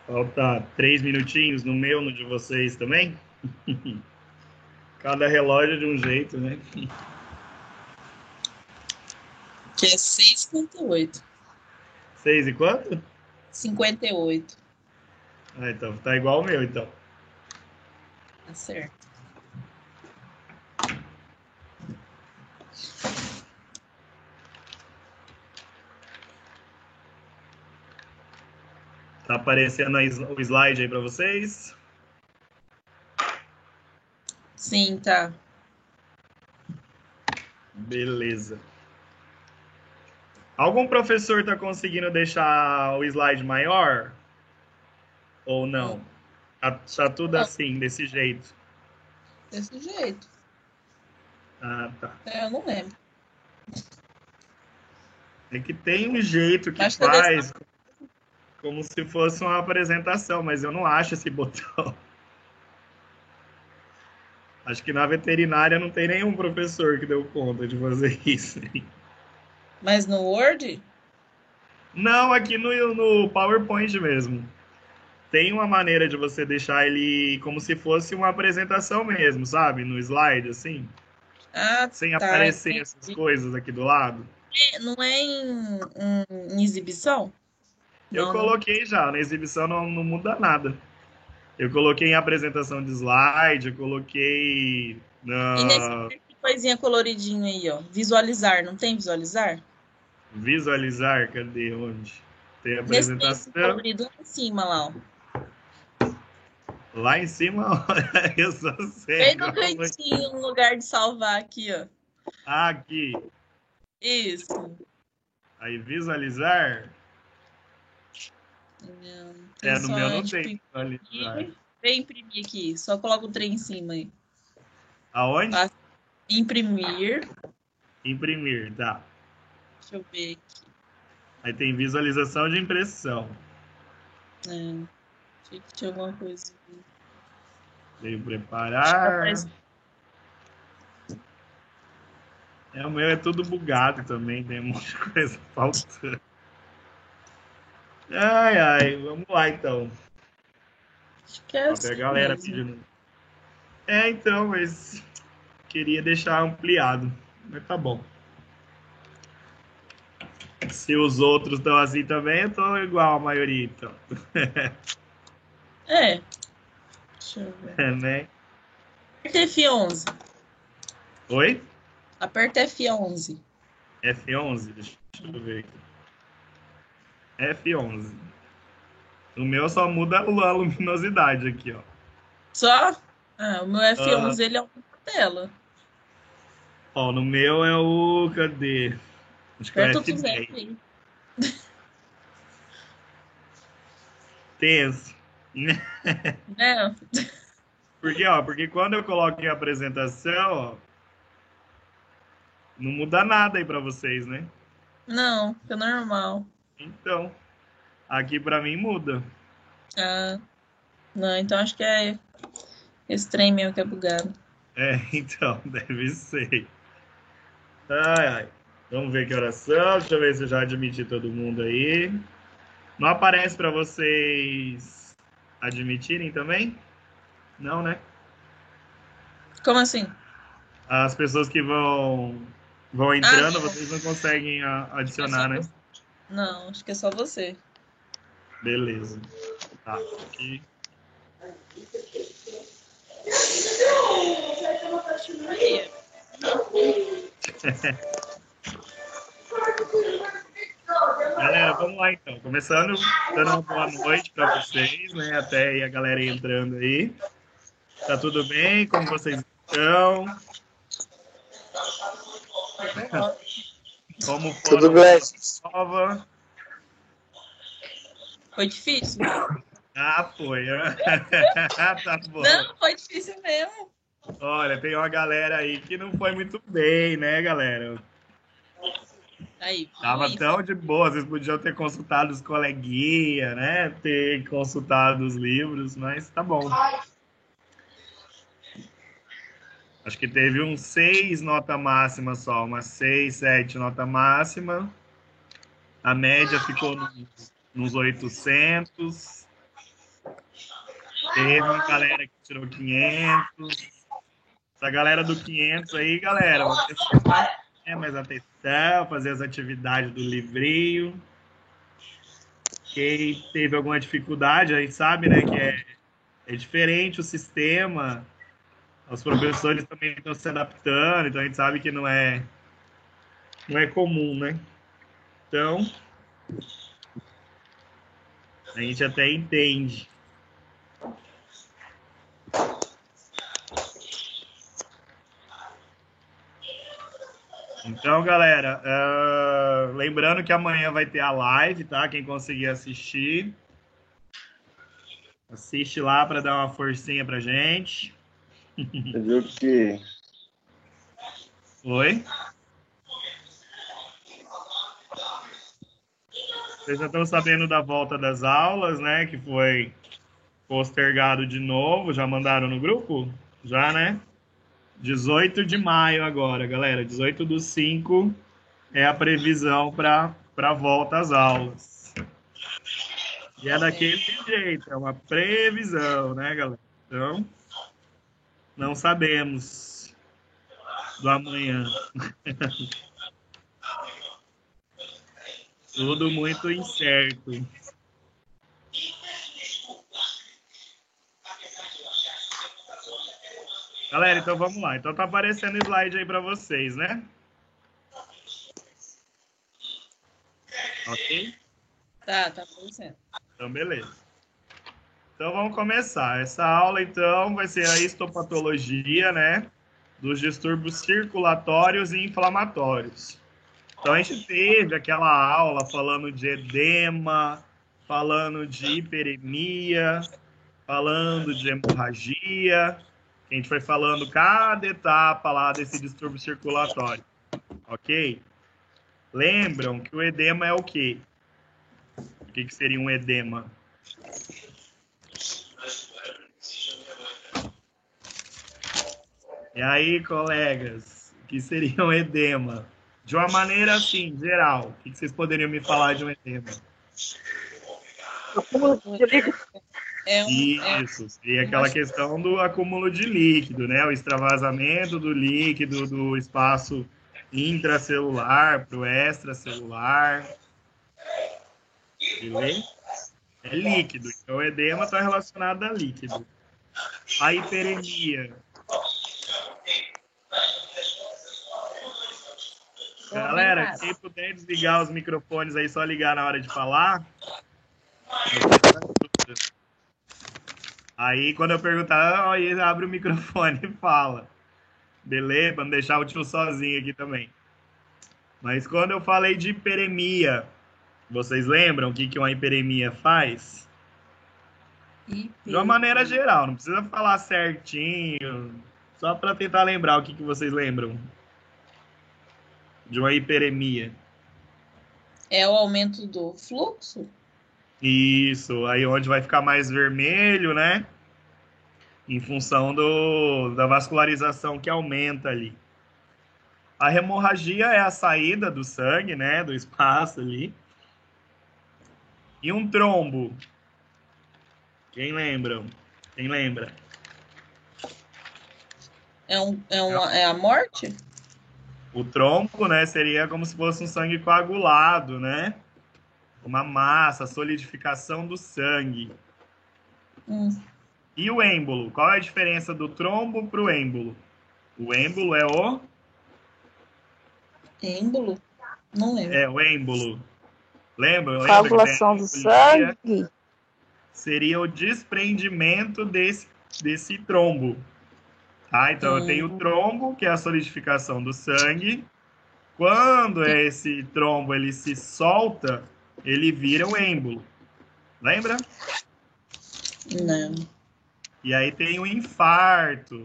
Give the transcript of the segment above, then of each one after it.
Falta 3 minutinhos no meu, no de vocês também. Cada relógio é de um jeito, né? Que é 6h58. 6 e quanto? 58. Ah, então tá igual o meu, então. Tá certo. Tá aparecendo aí o slide aí para vocês? Sim, tá. Beleza. Algum professor tá conseguindo deixar o slide maior? Ou Hum, não? Tá tudo Não, assim, desse jeito. desse jeito. Ah, tá. Eu não lembro. É que tem um jeito que Mas tá desse faz como se fosse uma apresentação, mas eu não acho esse botão. Acho que na veterinária não tem nenhum professor que deu conta de fazer isso. Mas no Word? Não, aqui no PowerPoint mesmo. Tem uma maneira de você deixar ele como se fosse uma apresentação mesmo, sabe? No slide, assim, Ah, sem tá. aparecer essas Entendi. coisas aqui do lado. Não é em exibição? Eu Não, né? coloquei já, na exibição não muda nada. Eu coloquei em apresentação de slide, eu coloquei E nesse na coisinha coloridinho aí, ó. Visualizar, não tem visualizar? visualizar, cadê onde? Tem Nesse trem apresentação. colorido lá em cima, lá, ó. Lá em cima, olha, eu sou Bem cego. no cantinho, no lugar de salvar aqui, ó. Aqui, Isso. aí visualizar. Tem É, no meu só, não tipo, tem visualizar. imprimir. Vem imprimir aqui. Só coloca o trem em cima aí. Aonde? Passa- Imprimir. Imprimir, tá. Deixa eu ver aqui. Aí tem visualização de impressão. É, achei que tinha alguma coisa. Veio Acho que preparar. aparece. É, o meu é tudo bugado também, tem um monte de coisa faltando. Ai, ai, vamos lá então. Acho que é Ó, tem a assim galera mesmo. pedindo. É, então, mas queria deixar ampliado. Mas tá bom. Se os outros estão assim também, eu tô igual a maioria, então. É, deixa eu ver. É, né? Aperta F11. Oi? Aperta F11. F11? Deixa eu ver aqui. F11. O meu só muda a luminosidade aqui, ó. Só? Ah, o meu Aham. F11 ele aumenta a tela. Ó, no meu é o. Cadê? Acho que é o Aperta o 200 F10. aí. Tenso. Né? Porque, ó, porque quando eu coloco em apresentação, ó, não muda nada aí pra vocês, né? Não, fica normal. Então, aqui pra mim muda. Ah, não, então acho que é esse trem mesmo que é bugado. É, então, deve ser. Ai, ai. Vamos ver que horas são. Deixa eu ver se eu já admiti todo mundo aí. Não aparece pra vocês admitirem também? Não, né? Como assim? As pessoas que vão Ah, entrando, não. vocês não conseguem Acho que é só adicionar, né? você. Não, acho que é só você. Beleza. Tá. Aqui. Aí. Galera, vamos lá então. Começando, dando uma boa noite para vocês, né? Até aí a galera entrando aí. Tá tudo bem? Como vocês estão? Como Tudo foram bem. a prova? Foi difícil? Ah, foi. Tá bom. Não, foi difícil mesmo. Olha, tem uma galera aí que não foi muito bem, né, galera? Aí, viu Tava isso? tão de boa, vocês podiam ter consultado os coleguinhas, né? Ter consultado os livros, mas tá bom. Acho que teve um 6 nota máxima só, uma 6, 7 nota máxima. A média ficou nos 800. Teve uma galera que tirou 500. Essa galera do 500 aí, galera, vou prestar mais atenção, fazer as atividades do livrinho. Quem teve alguma dificuldade aí sabe, né, que é diferente o sistema. Os professores também estão se adaptando, então a gente sabe que não é comum, né? Então, a gente até entende. Então, galera, lembrando que amanhã vai ter a live, tá? Quem conseguir assistir, assiste lá para dar uma forcinha pra gente. Você viu que Oi? Vocês já estão sabendo da volta das aulas, né? Que foi postergado de novo. Já mandaram no grupo? Já, né? 18 de maio agora, galera. 18/5 é a previsão para volta às aulas. E é daquele jeito, é uma previsão, né, galera? Então, não sabemos do amanhã. Tudo muito incerto. Galera, então vamos lá. Então tá aparecendo slide aí para vocês, né? Ok? Tá aparecendo. Então, beleza. Então vamos começar. Essa aula, então, vai ser a histopatologia, né? Dos distúrbios circulatórios e inflamatórios. Então a gente teve aquela aula falando de edema, falando de hiperemia, falando de hemorragia. A gente foi falando cada etapa lá desse distúrbio circulatório, ok? Lembram que o edema é o quê? O que seria um edema? E aí, colegas, o que seria um edema? De uma maneira assim, geral, o que vocês poderiam me falar de um edema? Isso, seria aquela questão do acúmulo de líquido, né? O extravasamento do líquido do espaço intracelular para o extracelular. Beleza? É líquido, então o edema está relacionado a líquido. A hiperemia. Galera, quem puder desligar os microfones aí, só ligar na hora de falar. Aí, quando eu perguntar, aí abre o microfone e fala. Beleza? Para não deixar o tio sozinho aqui também. Mas quando eu falei de hiperemia, vocês lembram o que uma hiperemia faz? De uma maneira geral, não precisa falar certinho, só para tentar lembrar o que vocês lembram de uma hiperemia. É o aumento do fluxo? Isso, aí onde vai ficar mais vermelho, né? Em função da vascularização que aumenta ali. A hemorragia é a saída do sangue, né? Do espaço ali. E um trombo. Quem lembra? Quem lembra? É a morte? O trombo, né? Seria como se fosse um sangue coagulado, né? Uma massa, solidificação do sangue. E o êmbolo? Qual é a diferença do trombo para o êmbolo? O êmbolo é o... Êmbolo? Não lembro. É, o êmbolo. Lembra? Coagulação do sangue. Seria o desprendimento desse trombo. Tá? Então, eu tenho o trombo, que é a solidificação do sangue. Quando esse trombo ele se solta, ele vira um êmbolo. Lembra? Não. E aí tem o infarto,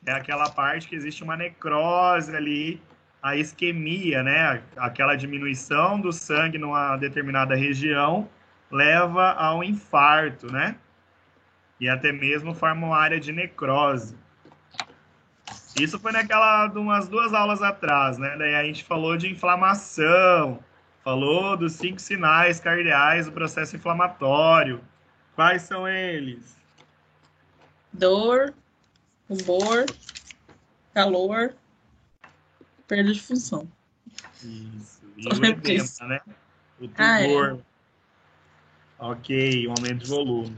que é aquela parte que existe uma necrose ali, a isquemia, né? Aquela diminuição do sangue numa determinada região leva ao infarto, né? E até mesmo forma uma área de necrose. Isso foi naquela de umas 2 aulas atrás, né? Daí a gente falou de inflamação, falou dos 5 sinais cardeais do processo inflamatório. Quais são eles? dor, rubor, calor, perda de função. Isso. E Só o lembro edema, disso. né? O Ah, é. tubor. Ok, um aumento de volume.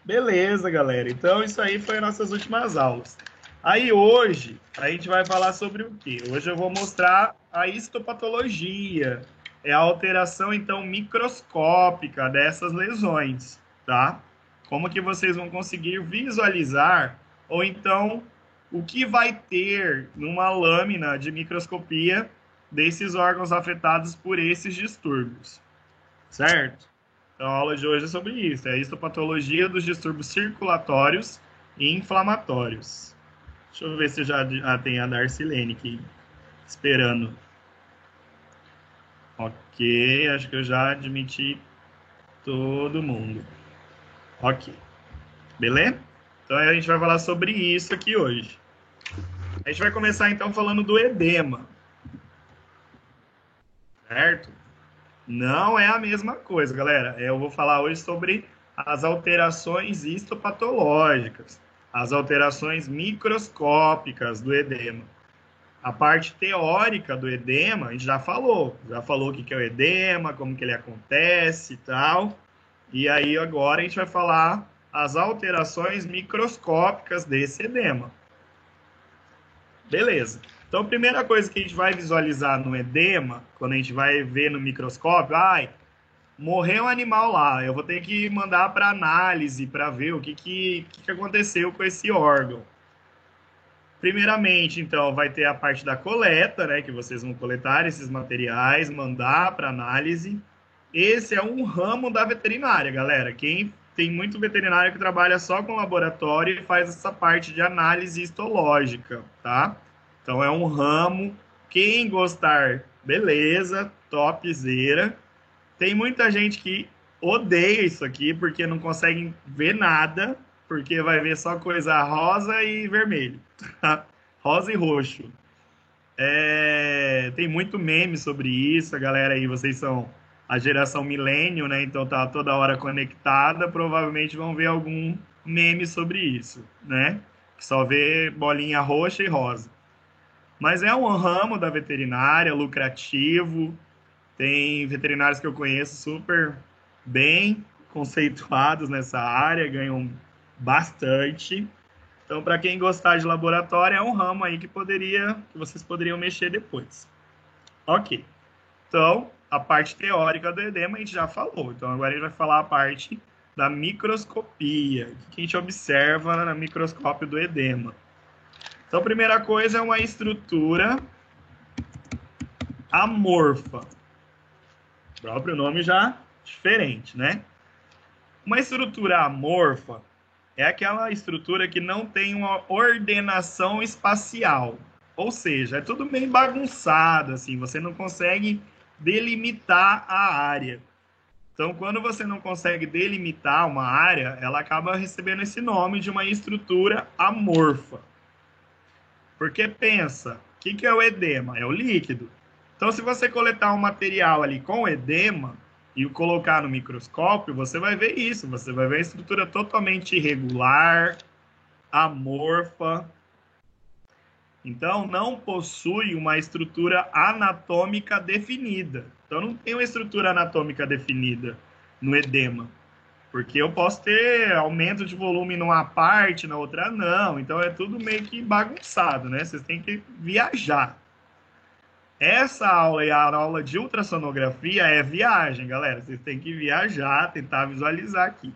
Beleza, galera. Então, isso aí foi nossas últimas aulas. Aí, hoje, a gente vai falar sobre o quê? Hoje eu vou mostrar a histopatologia. É a alteração, então, microscópica dessas lesões, tá? Como que vocês vão conseguir visualizar, ou então, o que vai ter numa lâmina de microscopia desses órgãos afetados por esses distúrbios, certo? Então, a aula de hoje é sobre isso, é a histopatologia dos distúrbios circulatórios e inflamatórios. Deixa eu ver se já tem a Darcilene aqui esperando. Ok, acho que eu já admiti todo mundo. Ok, beleza? Então a gente vai falar sobre isso aqui hoje. A gente vai começar então falando do edema, certo? Não é a mesma coisa, galera. Eu vou falar hoje sobre as alterações histopatológicas, as alterações microscópicas do edema. A parte teórica do edema, a gente já falou o que é o edema, como que ele acontece e tal. E aí agora a gente vai falar as alterações microscópicas desse edema. Beleza. Então, a primeira coisa que a gente vai visualizar no edema, quando a gente vai ver no microscópio, morreu um animal lá, eu vou ter que mandar para análise para ver o que aconteceu com esse órgão. Primeiramente, então, vai ter a parte da coleta, né, que vocês vão coletar esses materiais, mandar para análise. Esse é um ramo da veterinária, galera. Quem tem muito veterinário que trabalha só com laboratório e faz essa parte de análise histológica, tá? Então é um ramo. Quem gostar, beleza, topzera. Tem muita gente que odeia isso aqui porque não consegue ver nada, porque vai ver só coisa rosa e vermelho, tá? Rosa e roxo. Tem muito meme sobre isso, a galera aí, vocês são a geração milênio, né? Então tá toda hora conectada, provavelmente vão ver algum meme sobre isso, né? Que só vê bolinha roxa e rosa. Mas é um ramo da veterinária, lucrativo. Tem veterinários que eu conheço super bem conceituados nessa área, ganham bastante. Então, para quem gostar de laboratório, é um ramo aí que vocês poderiam mexer depois. Ok. Então, a parte teórica do edema a gente já falou. Então, agora a gente vai falar a parte da microscopia. O que a gente observa no microscópio do edema. Então, a primeira coisa é uma estrutura amorfa. O próprio nome já diferente, né? Uma estrutura amorfa é aquela estrutura que não tem uma ordenação espacial. Ou seja, é tudo meio bagunçado, assim, você não consegue delimitar a área. Então, quando você não consegue delimitar uma área, ela acaba recebendo esse nome de uma estrutura amorfa. Porque pensa, o que é o edema? É o líquido. Então, se você coletar um material ali com edema e o colocar no microscópio, você vai ver isso. Você vai ver a estrutura totalmente irregular, amorfa. Então, não possui uma estrutura anatômica definida. Então, não tem uma estrutura anatômica definida no edema. Porque eu posso ter aumento de volume numa parte, na outra não. Então, é tudo meio que bagunçado, né? Vocês têm que viajar. Essa aula e a aula de ultrassonografia é viagem, galera. Vocês têm que viajar, tentar visualizar aqui.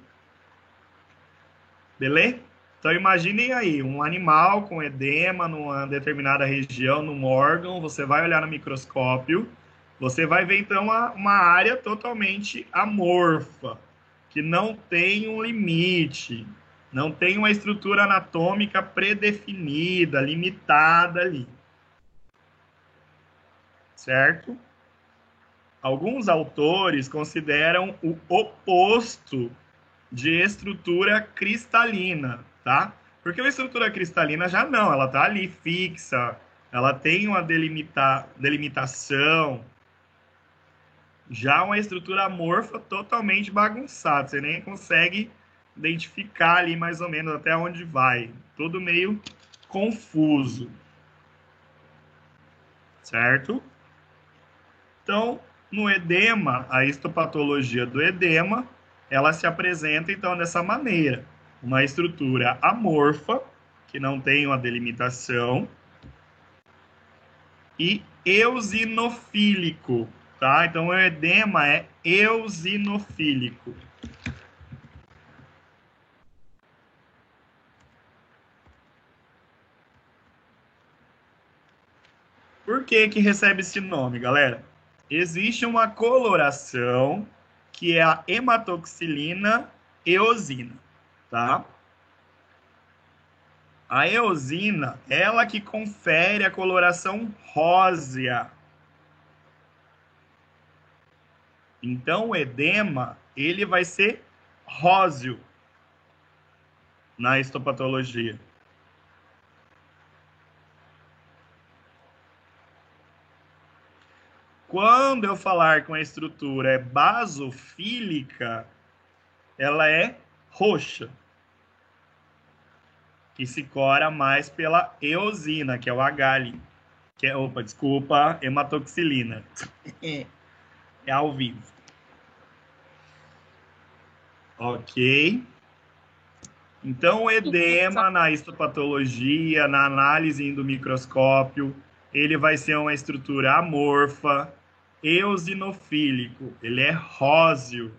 Beleza? Então, imaginem aí, um animal com edema numa determinada região, num órgão, você vai olhar no microscópio, você vai ver, então, uma área totalmente amorfa, que não tem um limite, não tem uma estrutura anatômica predefinida, limitada ali. Certo? Alguns autores consideram o oposto de estrutura cristalina, tá? Porque a estrutura cristalina já não, ela tá ali fixa, ela tem uma delimitação. Já uma estrutura amorfa totalmente bagunçada, você nem consegue identificar ali mais ou menos até onde vai. Tudo meio confuso. Certo? Então, no edema, a histopatologia do edema, ela se apresenta, então, dessa maneira. Uma estrutura amorfa, que não tem uma delimitação, e eosinofílico, tá? Então, o edema é eosinofílico. Por que que recebe esse nome, galera? Existe uma coloração que é a hematoxilina eosina, tá? A eosina, ela que confere a coloração rósea. Então, o edema, ele vai ser róseo na histopatologia. Quando eu falar que uma estrutura é basofílica, ela é roxa, que se cora mais pela eosina, que é o H, que é, hematoxilina. É ao vivo. Ok. Então, o edema na histopatologia, na análise do microscópio, ele vai ser uma estrutura amorfa, eosinofílico, ele é róseo.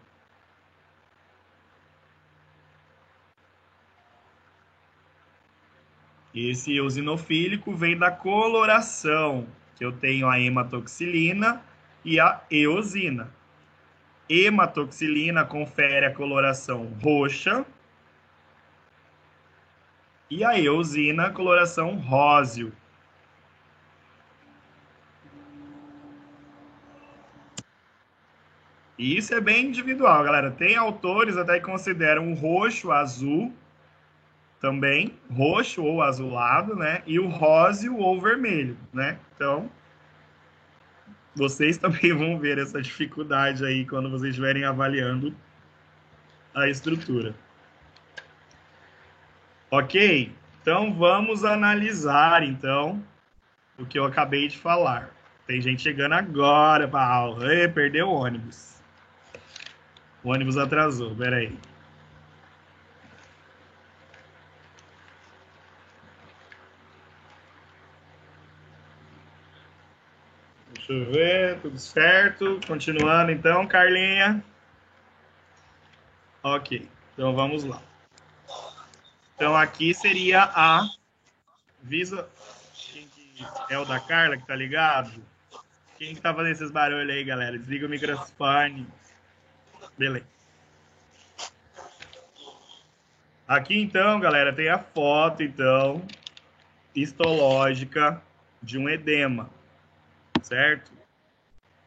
Esse eosinofílico vem da coloração, que eu tenho a hematoxilina e a eosina. Hematoxilina confere a coloração roxa e a eosina, coloração róseo. E isso é bem individual, galera. Tem autores até que consideram o roxo azul também, roxo ou azulado, né? E o róseo ou vermelho, né? Então, vocês também vão ver essa dificuldade aí quando vocês estiverem avaliando a estrutura. Ok? Então, vamos analisar, então, o que eu acabei de falar. Tem gente chegando agora para a aula. Ei, perdeu o ônibus. O ônibus atrasou, peraí. Deixa eu ver, tudo certo. Continuando então, Carlinha. Ok, então vamos lá. Então aqui seria a visa. Quem que é o da Carla que tá ligado? Quem que tá fazendo esses barulhos aí, galera? Desliga o microfone. Beleza. Aqui então, galera, tem a foto então histológica de um edema, certo?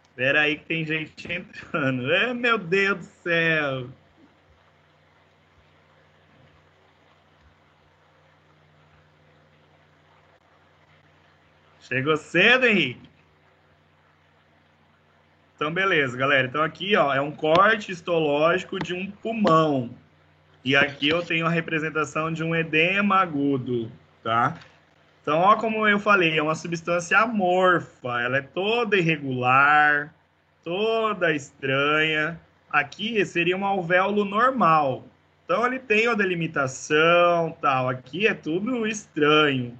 Espera aí que tem gente entrando. Meu Deus do céu. Chegou cedo, Henrique? Então, beleza, galera. Então, aqui, ó, é um corte histológico de um pulmão. E aqui eu tenho a representação de um edema agudo, tá? Então, ó, como eu falei, é uma substância amorfa. Ela é toda irregular, toda estranha. Aqui seria um alvéolo normal. Então, ele tem a delimitação, tal. Aqui é tudo estranho.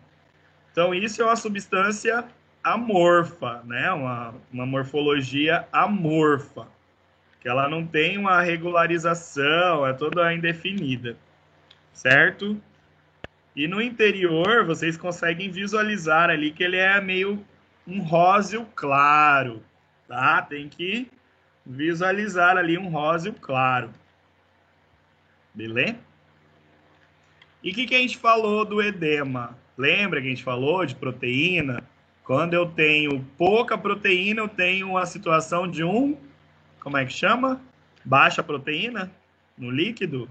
Então, isso é uma substância amorfa, né? Uma morfologia amorfa, que ela não tem uma regularização, é toda indefinida, certo? E no interior, vocês conseguem visualizar ali que ele é meio um róseo claro, tá? Tem que visualizar ali um róseo claro. Beleza? E o que a gente falou do edema? Lembra que a gente falou de proteína? Quando eu tenho pouca proteína, eu tenho uma situação de como é que chama? Baixa proteína no líquido?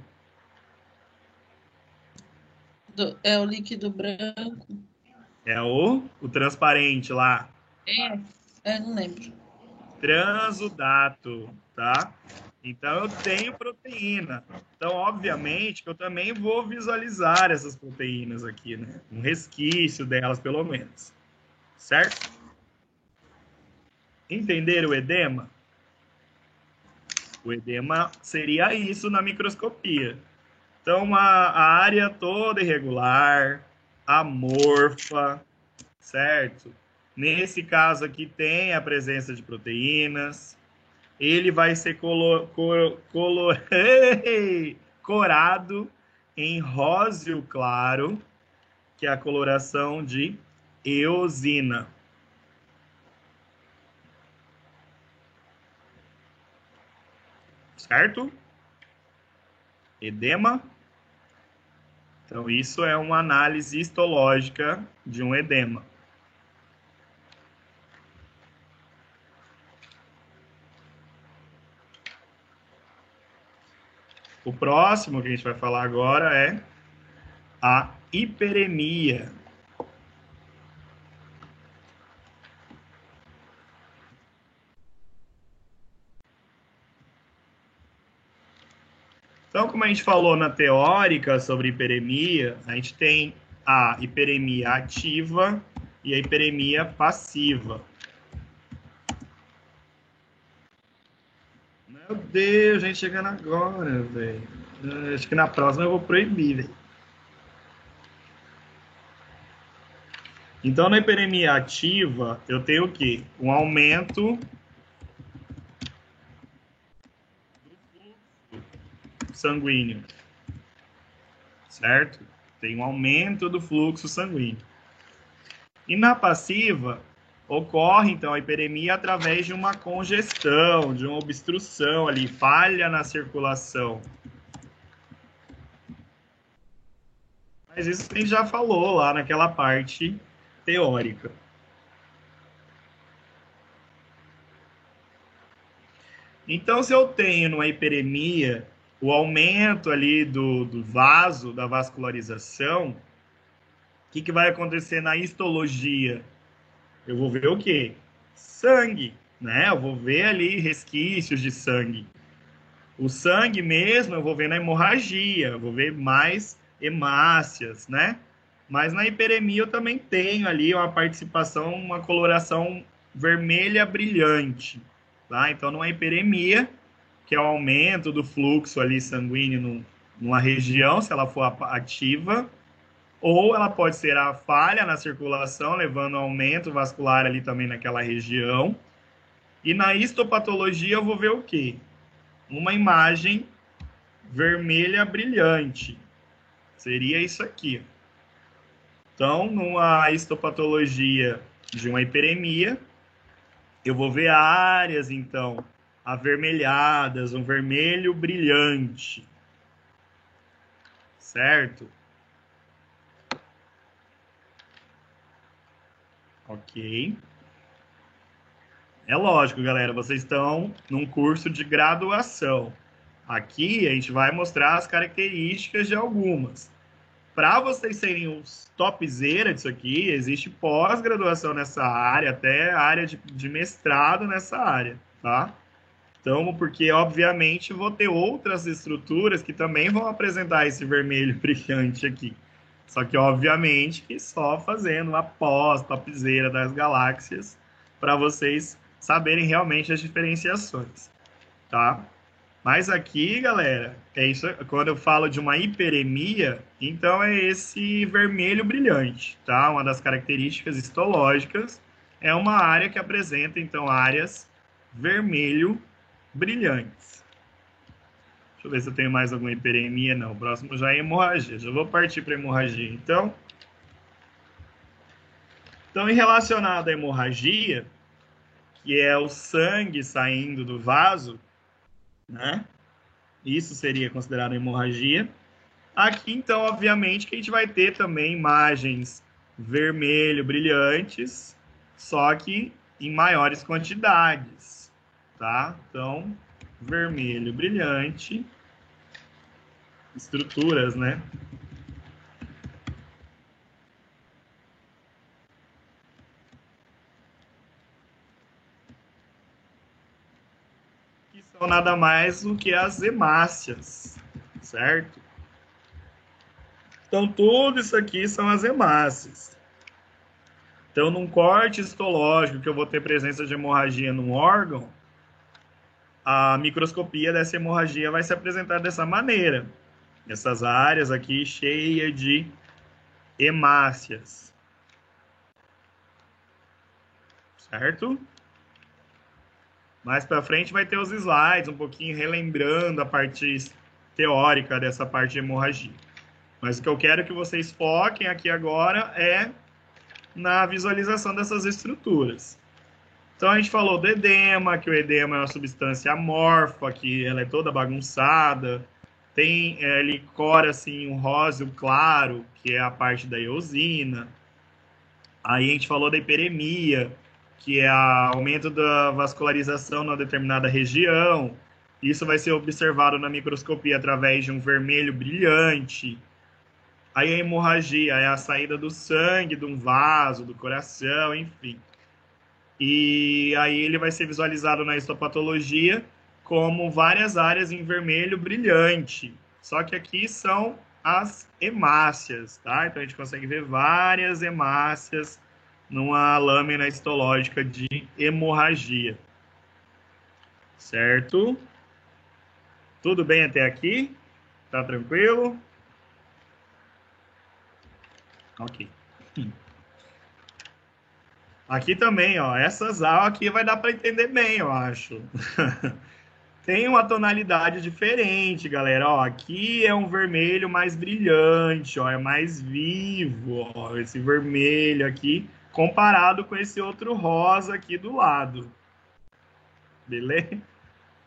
É o líquido branco. É o transparente lá. Não lembro. Transudato, tá? Então, eu tenho proteína. Então, obviamente, que eu também vou visualizar essas proteínas aqui, né? Um resquício delas, pelo menos. Certo? Entenderam o edema? O edema seria isso na microscopia. Então, a área toda irregular, amorfa, certo? Nesse caso aqui tem a presença de proteínas. Ele vai ser corado em róseo claro, que é a coloração de eosina. Certo? Edema. Então, isso é uma análise histológica de um edema. O próximo que a gente vai falar agora é a hiperemia. Então, como a gente falou na teórica sobre hiperemia, a gente tem a hiperemia ativa e a hiperemia passiva. Meu Deus, a gente chegando agora, velho. Acho que na próxima eu vou proibir, velho. Então, na hiperemia ativa, eu tenho o quê? Um aumento do fluxo sanguíneo, certo? Tem um aumento do fluxo sanguíneo. E na passiva, ocorre, então, a hiperemia através de uma congestão, de uma obstrução ali, falha na circulação. Mas isso a gente já falou lá naquela parte teórica. Então, se eu tenho numa hiperemia o aumento ali do vaso, da vascularização, o que vai acontecer na histologia? Eu vou ver o quê? Sangue, né? Eu vou ver ali resquícios de sangue. O sangue mesmo, eu vou ver na hemorragia, eu vou ver mais hemácias, né? Mas na hiperemia eu também tenho ali uma participação, uma coloração vermelha brilhante, tá? Então, numa hiperemia, que é o aumento do fluxo ali sanguíneo numa região, se ela for ativa, ou ela pode ser a falha na circulação, levando ao aumento vascular ali também naquela região. E na histopatologia eu vou ver o quê? Uma imagem vermelha brilhante. Seria isso aqui. Então, numa histopatologia de uma hiperemia, eu vou ver áreas, então, avermelhadas, um vermelho brilhante. Certo? Ok. É lógico, galera, vocês estão num curso de graduação. Aqui a gente vai mostrar as características de algumas. Para vocês serem os topzera disso aqui, existe pós-graduação nessa área, até área de mestrado nessa área, tá? Então, porque obviamente vou ter outras estruturas que também vão apresentar esse vermelho brilhante aqui. Só que obviamente que só fazendo a pós-topzera das galáxias para vocês saberem realmente as diferenciações, tá? Mas aqui, galera, é isso. Quando eu falo de uma hiperemia, então é esse vermelho brilhante, tá? Uma das características histológicas é uma área que apresenta, então, áreas vermelho brilhantes. Deixa eu ver se eu tenho mais alguma hiperemia. Não, o próximo já é hemorragia. Já vou partir para hemorragia, então. Então, em relacionado à hemorragia, que é o sangue saindo do vaso, né? Isso seria considerado hemorragia. Aqui, então, obviamente, que a gente vai ter também imagens vermelho brilhantes, só que em maiores quantidades, tá? Então, vermelho brilhante, estruturas, né? Que são nada mais do que as hemácias, certo? Então, tudo isso aqui são as hemácias. Então, num corte histológico que eu vou ter presença de hemorragia num órgão, a microscopia dessa hemorragia vai se apresentar dessa maneira. Essas áreas aqui cheias de hemácias. Certo? Mais para frente vai ter os slides, um pouquinho relembrando a parte teórica dessa parte de hemorragia. Mas o que eu quero que vocês foquem aqui agora é na visualização dessas estruturas. Então, a gente falou do edema, que o edema é uma substância amorfa, que ela é toda bagunçada. Ele cora assim, um róseo claro, que é a parte da eosina. Aí a gente falou da hiperemia, que é o aumento da vascularização numa determinada região. Isso vai ser observado na microscopia através de um vermelho brilhante. Aí a hemorragia é a saída do sangue, de um vaso, do coração, enfim. E aí ele vai ser visualizado na histopatologia como várias áreas em vermelho brilhante. Só que aqui são as hemácias, tá? Então a gente consegue ver várias hemácias numa lâmina histológica de hemorragia. Certo? Tudo bem até aqui? Tá tranquilo? Ok. Aqui também, ó, essas aqui vai dar para entender bem, eu acho. Tem uma tonalidade diferente, galera. Ó, aqui é um vermelho mais brilhante, ó, é mais vivo, ó, esse vermelho aqui, comparado com esse outro rosa aqui do lado. Beleza?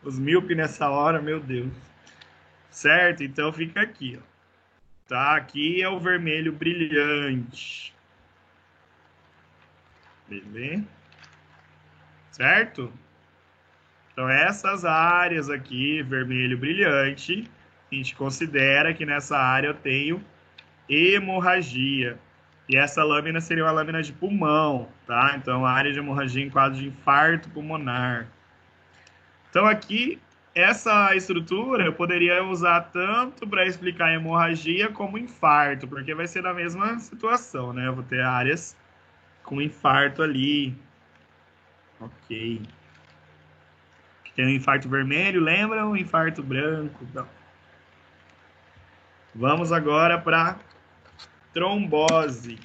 Os míopes nessa hora, meu Deus. Certo? Então fica aqui, ó. Tá? Aqui é o vermelho brilhante. Beleza? Certo? Então, essas áreas aqui, vermelho brilhante, a gente considera que nessa área eu tenho hemorragia. E essa lâmina seria uma lâmina de pulmão, tá? Então, a área de hemorragia em quadro de infarto pulmonar. Então, aqui, essa estrutura eu poderia usar tanto para explicar hemorragia como infarto, porque vai ser na mesma situação, né? Eu vou ter áreas com infarto ali. Ok. Tem um infarto vermelho, lembra? Um infarto branco. Não. Vamos agora para trombose.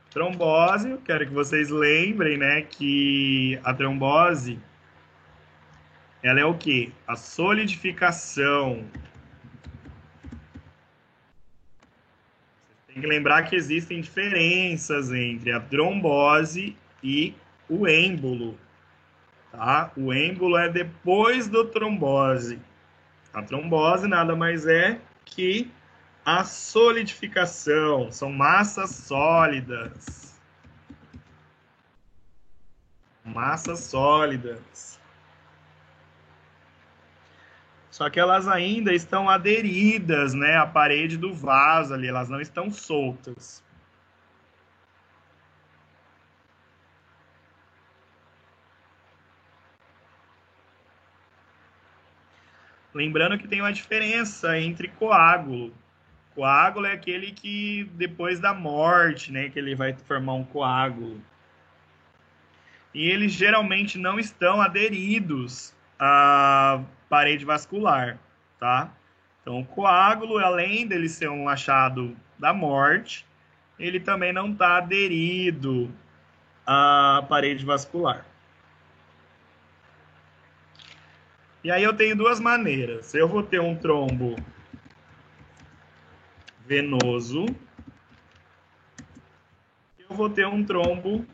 Trombose, eu quero que vocês lembrem, né, que a trombose, ela é o quê? A solidificação. Tem que lembrar que existem diferenças entre a trombose e o êmbolo. Tá? O êmbolo é depois do trombose. A trombose nada mais é que a solidificação. São massas sólidas. Massas sólidas. Só que elas ainda estão aderidas, né, à parede do vaso ali. Elas não estão soltas. Lembrando que tem uma diferença entre coágulo. Coágulo é aquele que depois da morte, né, que ele vai formar um coágulo. E eles geralmente não estão aderidos à parede vascular, tá? Então, o coágulo, além dele ser um achado da morte, ele também não está aderido à parede vascular. E aí eu tenho duas maneiras. Eu vou ter um trombo venoso. Eu vou ter um trombo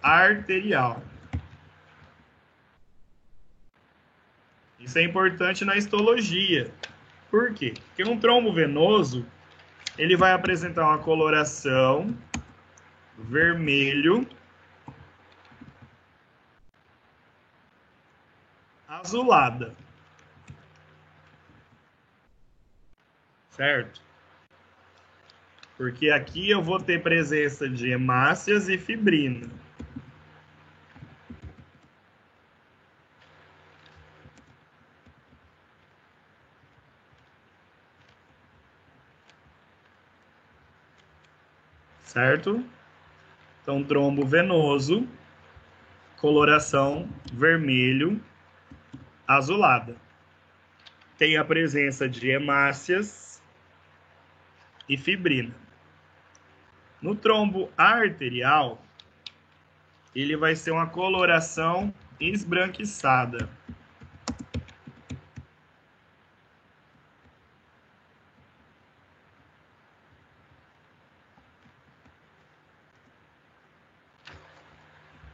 arterial. Isso é importante na histologia. Por quê? Porque um trombo venoso, ele vai apresentar uma coloração vermelho azulada. Certo? Porque aqui eu vou ter presença de hemácias e fibrina. certo? Então, trombo venoso, coloração vermelho azulada. Tem a presença de hemácias e fibrina. No trombo arterial, ele vai ser uma coloração esbranquiçada.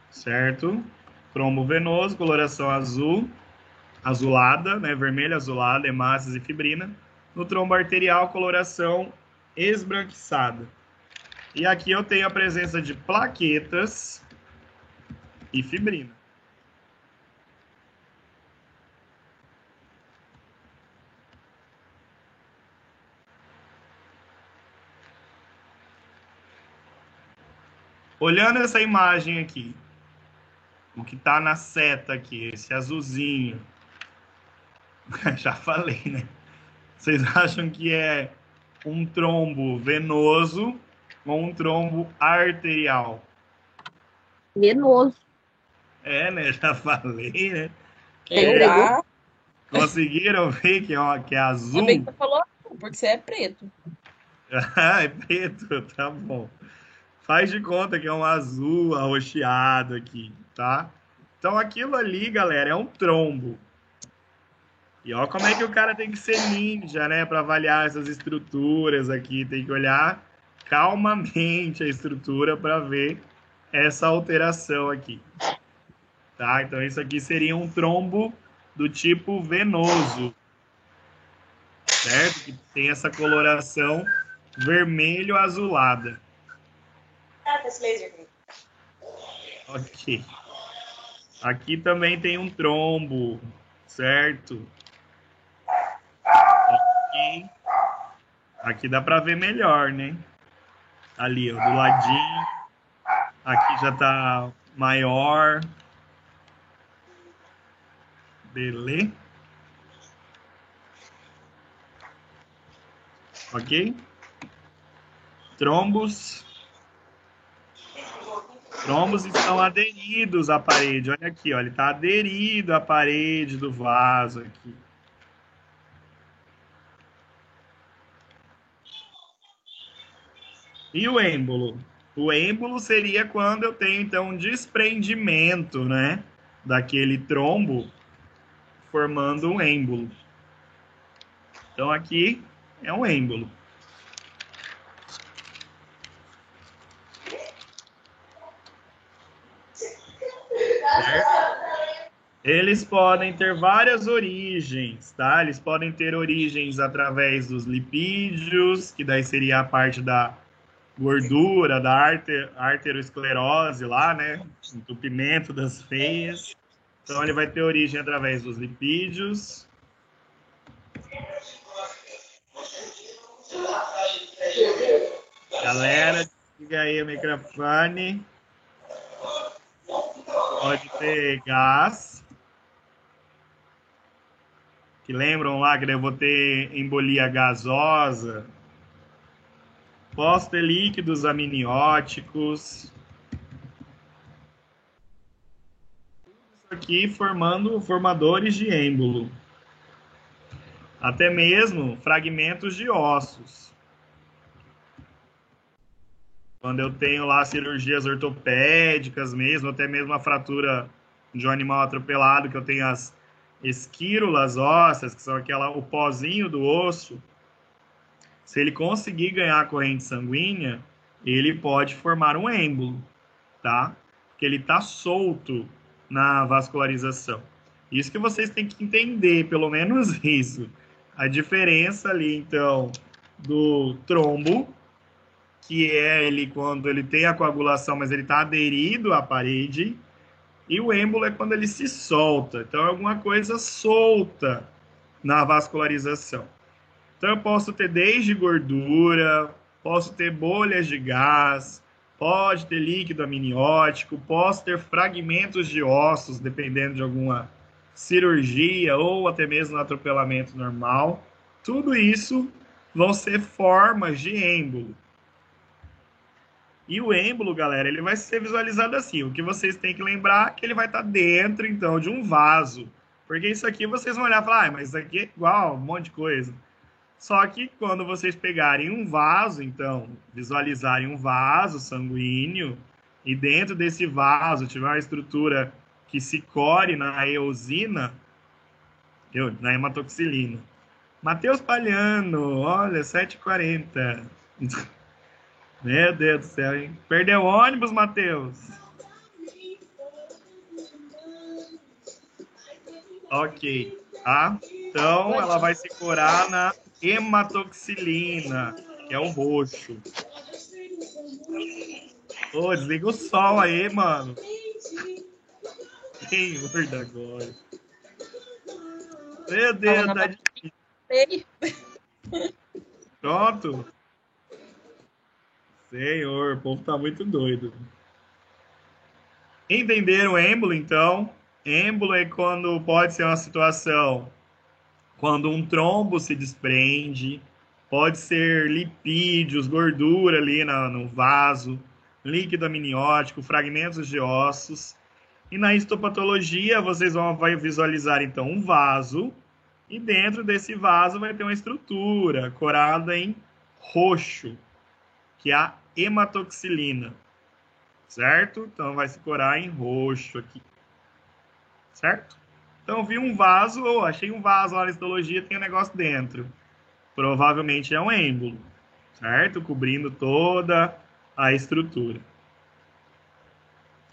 Certo? Trombo venoso, coloração azul, azulada, né? Vermelho azulada, hemácias e fibrina. No trombo arterial, coloração esbranquiçada. E aqui eu tenho a presença de plaquetas e fibrina. Olhando essa imagem aqui, o que está na seta aqui, esse azulzinho, já falei, né? Vocês acham que é um trombo venoso ou um trombo arterial? Venoso. É, né? Já falei, né? Será? Conseguiram ver que é azul? Ainda bem que você falou azul, porque você é preto. Ah, é preto, tá bom. Faz de conta que é um azul arroxeado aqui, tá? Então aquilo ali, galera, é um trombo. E ó como é que o cara tem que ser ninja, né? Para avaliar essas estruturas aqui. Tem que olhar calmamente a estrutura para ver essa alteração aqui. Tá? Então isso aqui seria um trombo do tipo venoso. Certo? Que tem essa coloração vermelho-azulada. Ok. Aqui também tem um trombo, certo? Ok. Aqui dá para ver melhor, né? Ali, ó, do ladinho. Aqui já tá maior. Beleza? Ok? Trombos estão aderidos à parede. Olha aqui, ó, ele está aderido à parede do vaso aqui. E o êmbolo? O êmbolo seria quando eu tenho, então, um desprendimento, né, daquele trombo, formando um êmbolo. Então, aqui é um êmbolo. Certo? Eles podem ter várias origens, tá? Eles podem ter origens através dos lipídios, que daí seria a parte da gordura, da arteriosclerose lá, né? Entupimento das veias. Então, ele vai ter origem através dos lipídios. Galera, liga aí o microfone. Pode ter gás. Que lembram lá que eu vou ter embolia gasosa. Posso ter líquidos amnióticos. Isso aqui formando formadores de êmbolo. Até mesmo fragmentos de ossos. Quando eu tenho lá cirurgias ortopédicas mesmo, até mesmo a fratura de um animal atropelado, que eu tenho as esquírulas ósseas, que são o pozinho do osso, se ele conseguir ganhar a corrente sanguínea, ele pode formar um êmbolo, tá? Porque ele está solto na vascularização. Isso que vocês têm que entender, pelo menos isso. A diferença ali, então, do trombo, que é ele quando ele tem a coagulação, mas ele está aderido à parede, e o êmbolo é quando ele se solta. Então, é alguma coisa solta na vascularização. Então, eu posso ter desde gordura, posso ter bolhas de gás, pode ter líquido amniótico, posso ter fragmentos de ossos, dependendo de alguma cirurgia ou até mesmo atropelamento normal. Tudo isso vão ser formas de êmbolo. E o êmbolo, galera, ele vai ser visualizado assim. O que vocês têm que lembrar é que ele vai estar dentro, então, de um vaso. Porque isso aqui vocês vão olhar e falar, mas isso aqui é igual, um monte de coisa. Só que quando vocês pegarem um vaso, então, visualizarem um vaso sanguíneo, e dentro desse vaso tiver uma estrutura que se core na eosina, na hematoxilina. Matheus Palhano, olha, 7h40. Meu Deus do céu, hein? Perdeu o ônibus, Matheus? Ok, tá? Então, ela vai se corar na hematoxilina, que é o roxo. Ô, desliga o sol aí, mano. Senhor da glória. Meu Deus, tá difícil. Pronto. Senhor, o povo tá muito doido. Entenderam o êmbolo, então? Êmbolo é quando pode ser uma situação quando um trombo se desprende, pode ser lipídios, gordura ali no vaso, líquido amniótico, fragmentos de ossos. E na histopatologia, vocês vão visualizar, então, um vaso, e dentro desse vaso vai ter uma estrutura corada em roxo, que é a hematoxilina, certo? Então, vai se corar em roxo aqui, certo? Então, vi um vaso, achei um vaso lá na histologia, tem um negócio dentro. Provavelmente é um êmbolo, certo? Cobrindo toda a estrutura.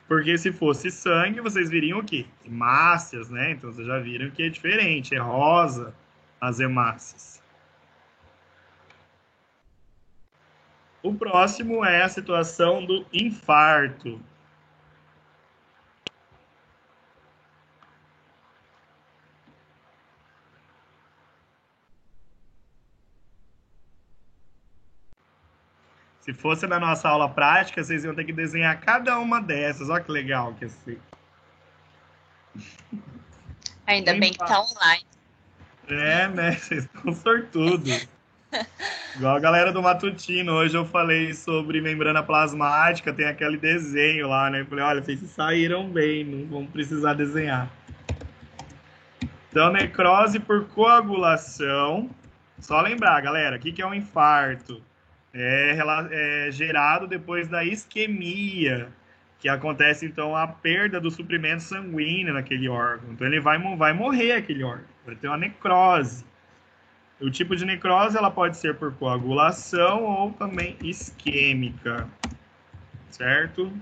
Porque se fosse sangue, vocês viriam o quê? Hemácias, né? Então, vocês já viram que é diferente, é rosa as hemácias. O próximo é a situação do infarto. Se fosse na nossa aula prática, vocês iam ter que desenhar cada uma dessas. Olha que legal que é assim. Ainda bem que tá online. É, né? Vocês estão sortudos. Igual a galera do Matutino. Hoje eu falei sobre membrana plasmática, tem aquele desenho lá, né? Eu falei, olha, vocês saíram bem, não vão precisar desenhar. Então, necrose por coagulação. Só lembrar, galera, o que é um infarto? É gerado depois da isquemia, que acontece, então, a perda do suprimento sanguíneo naquele órgão. Então, ele vai morrer, aquele órgão. Vai ter uma necrose. O tipo de necrose, ela pode ser por coagulação ou também isquêmica. Certo?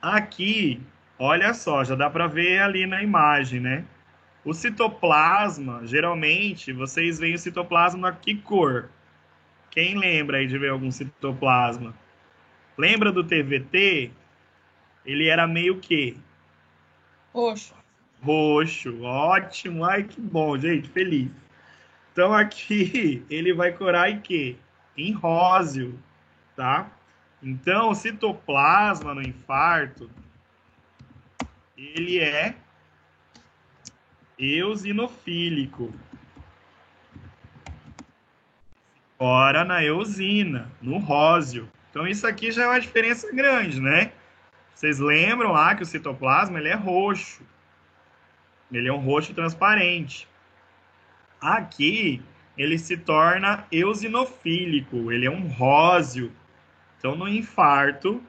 Aqui, olha só, já dá para ver ali na imagem, né? O citoplasma, geralmente, vocês veem o citoplasma que cor? Quem lembra aí de ver algum citoplasma? Lembra do TVT? Ele era meio que? Roxo. Roxo, ótimo. Ai, que bom, gente, feliz. Então, aqui, ele vai corar em quê? Em róseo, tá? Então, o citoplasma no infarto, ele é eosinofílico. Ora na eosina, no róseo. Então, isso aqui já é uma diferença grande, né? Vocês lembram lá que o citoplasma ele é roxo. Ele é um roxo transparente. Aqui, ele se torna eosinofílico. Ele é um róseo. Então, no infarto,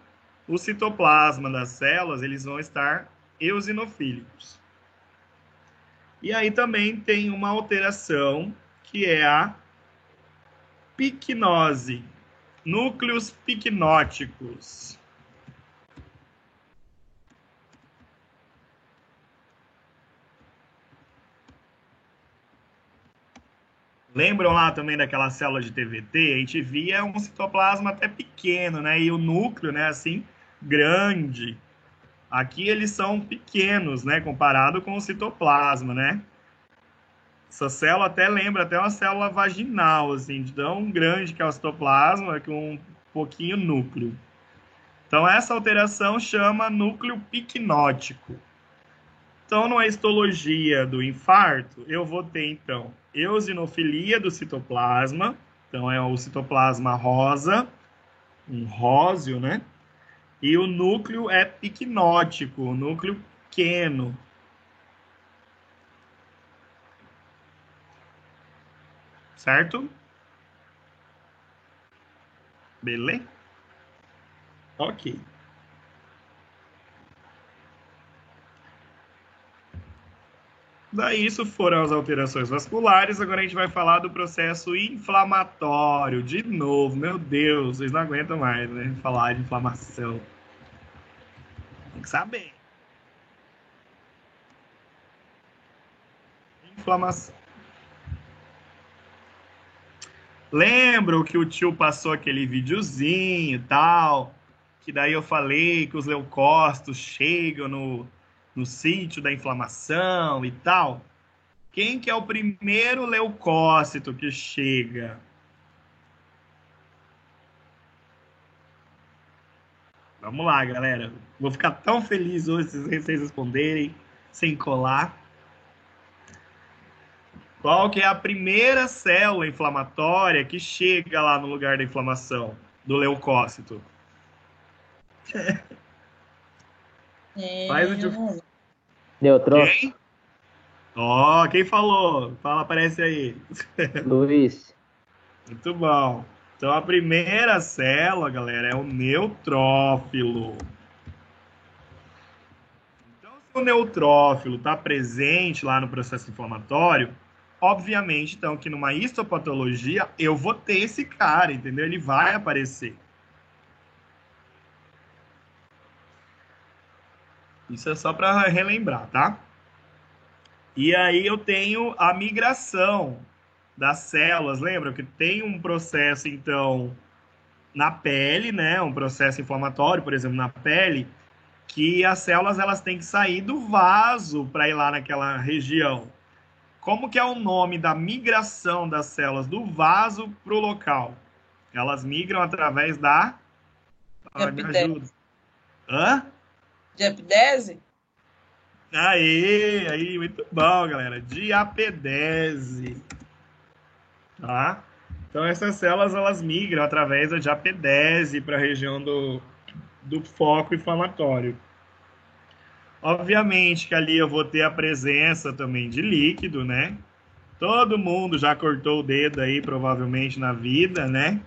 o citoplasma das células eles vão estar eosinofílicos. E aí também tem uma alteração que é a picnose, núcleos picnóticos. Lembram lá também daquela célula de TVT? A gente via um citoplasma até pequeno, né? E o núcleo, né, assim, grande. Aqui eles são pequenos, né, comparado com o citoplasma, né? Essa célula até lembra até uma célula vaginal, assim, de tão grande que é o citoplasma, com um pouquinho núcleo. Então, essa alteração chama núcleo picnótico. Então, na histologia do infarto, eu vou ter, então, eosinofilia do citoplasma, então é o citoplasma rosa, um róseo, né? E o núcleo é picnótico, o núcleo pequeno. Certo? Beleza? Ok. Daí, isso foram as alterações vasculares. Agora a gente vai falar do processo inflamatório. De novo, meu Deus, vocês não aguentam mais, né? Falar de inflamação. Tem que saber. Inflamação. Lembro que o tio passou aquele videozinho e tal, que daí eu falei que os leucócitos chegam no sítio da inflamação e tal. Quem que é o primeiro leucócito que chega? Vamos lá, galera. Vou ficar tão feliz hoje se vocês responderem sem colar. Qual que é a primeira célula inflamatória que chega lá no lugar da inflamação do leucócito? Faz o tio. Neutrófilo. Quem? Ó, quem falou? Fala, aparece aí. Luiz. Muito bom. Então, a primeira célula, galera, é o neutrófilo. Então, se o neutrófilo está presente lá no processo inflamatório, obviamente, então, que numa histopatologia, eu vou ter esse cara, entendeu? Ele vai aparecer. Isso é só para relembrar, tá? E aí eu tenho a migração das células. Lembra que tem um processo, então, na pele, né? Um processo inflamatório, por exemplo, na pele, que as células elas têm que sair do vaso para ir lá naquela região. Como que é o nome da migração das células do vaso para o local? Elas migram através da... me ajuda. Hã? Diapidese? Aí, muito bom, galera. Diapedese. Tá? Então, essas células, elas migram através da diapedese para a região do foco inflamatório. Obviamente que ali eu vou ter a presença também de líquido, né? Todo mundo já cortou o dedo aí, provavelmente, na vida, né?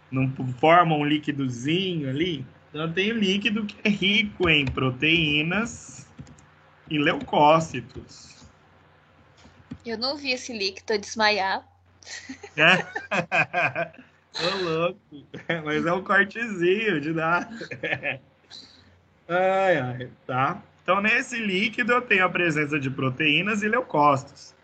Não forma um líquidozinho ali. Então, tem líquido que é rico em proteínas e leucócitos. Eu não vi esse líquido desmaiar. Ô, louco. Mas é um cortezinho de nada. Ai, ai, tá? Então, nesse líquido, eu tenho a presença de proteínas e leucócitos.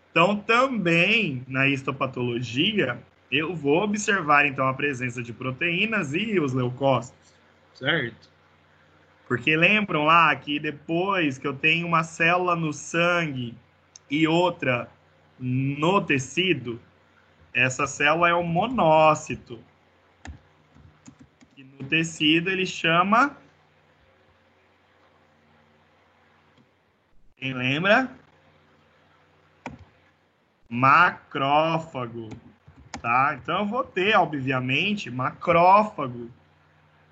Então, também na histopatologia, eu vou observar, então, a presença de proteínas e os leucócitos, certo? Porque lembram lá que depois que eu tenho uma célula no sangue e outra no tecido, essa célula é um monócito. E no tecido ele chama... Quem lembra? Macrófago. Tá? Então eu vou ter, obviamente, macrófago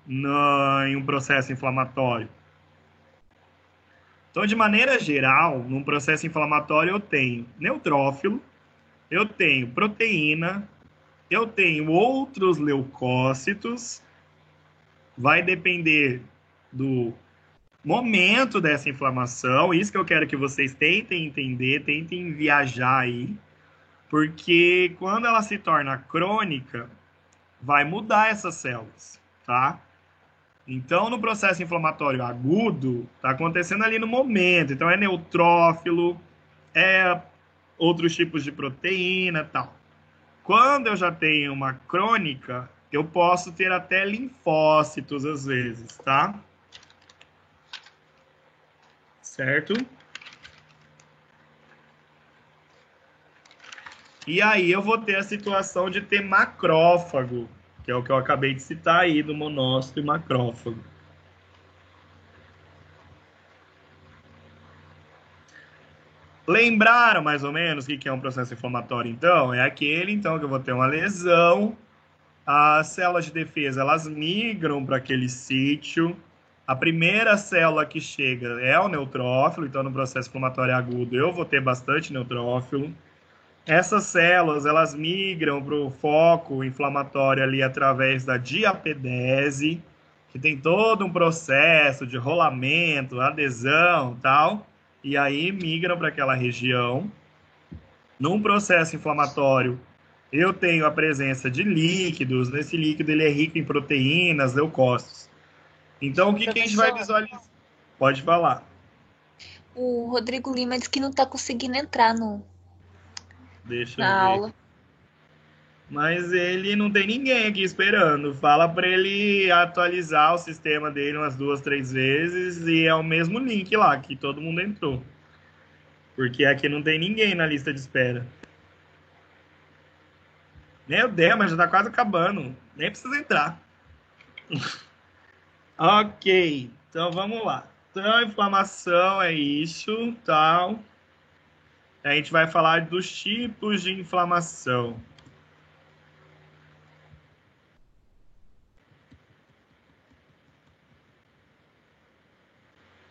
em um processo inflamatório. Então, de maneira geral, num processo inflamatório eu tenho neutrófilo, eu tenho proteína, eu tenho outros leucócitos, vai depender do momento dessa inflamação, isso que eu quero que vocês tentem entender, tentem viajar aí, porque quando ela se torna crônica, vai mudar essas células, tá? Então, no processo inflamatório agudo, está acontecendo ali no momento. Então, é neutrófilo, é outros tipos de proteína, tal. Quando eu já tenho uma crônica, eu posso ter até linfócitos às vezes, tá? Certo? E aí eu vou ter a situação de ter macrófago, que é o que eu acabei de citar aí, do monócito e macrófago. Lembraram mais ou menos o que é um processo inflamatório, então? É aquele, então, que eu vou ter uma lesão as células de defesa, elas migram para aquele sítio. A primeira célula que chega é o neutrófilo, então no processo inflamatório agudo eu vou ter bastante neutrófilo. Essas células, elas migram para o foco inflamatório ali através da diapedese, que tem todo um processo de rolamento, adesão, tal, e aí migram para aquela região. Num processo inflamatório, eu tenho a presença de líquidos. Nesse líquido, ele é rico em proteínas, leucócitos. Então, o que a gente vai visualizar? Pode falar. O Rodrigo Lima disse que não está conseguindo entrar Deixa na eu ver. aula. Mas ele não tem ninguém aqui esperando. Fala para ele atualizar o sistema dele umas 2, 3 vezes e é o mesmo link lá, que todo mundo entrou. Porque aqui não tem ninguém na lista de espera. Meu Deus, mas já tá quase acabando. Nem precisa entrar. Ok, então vamos lá. Então, a inflamação é isso, tal. A gente vai falar dos tipos de inflamação.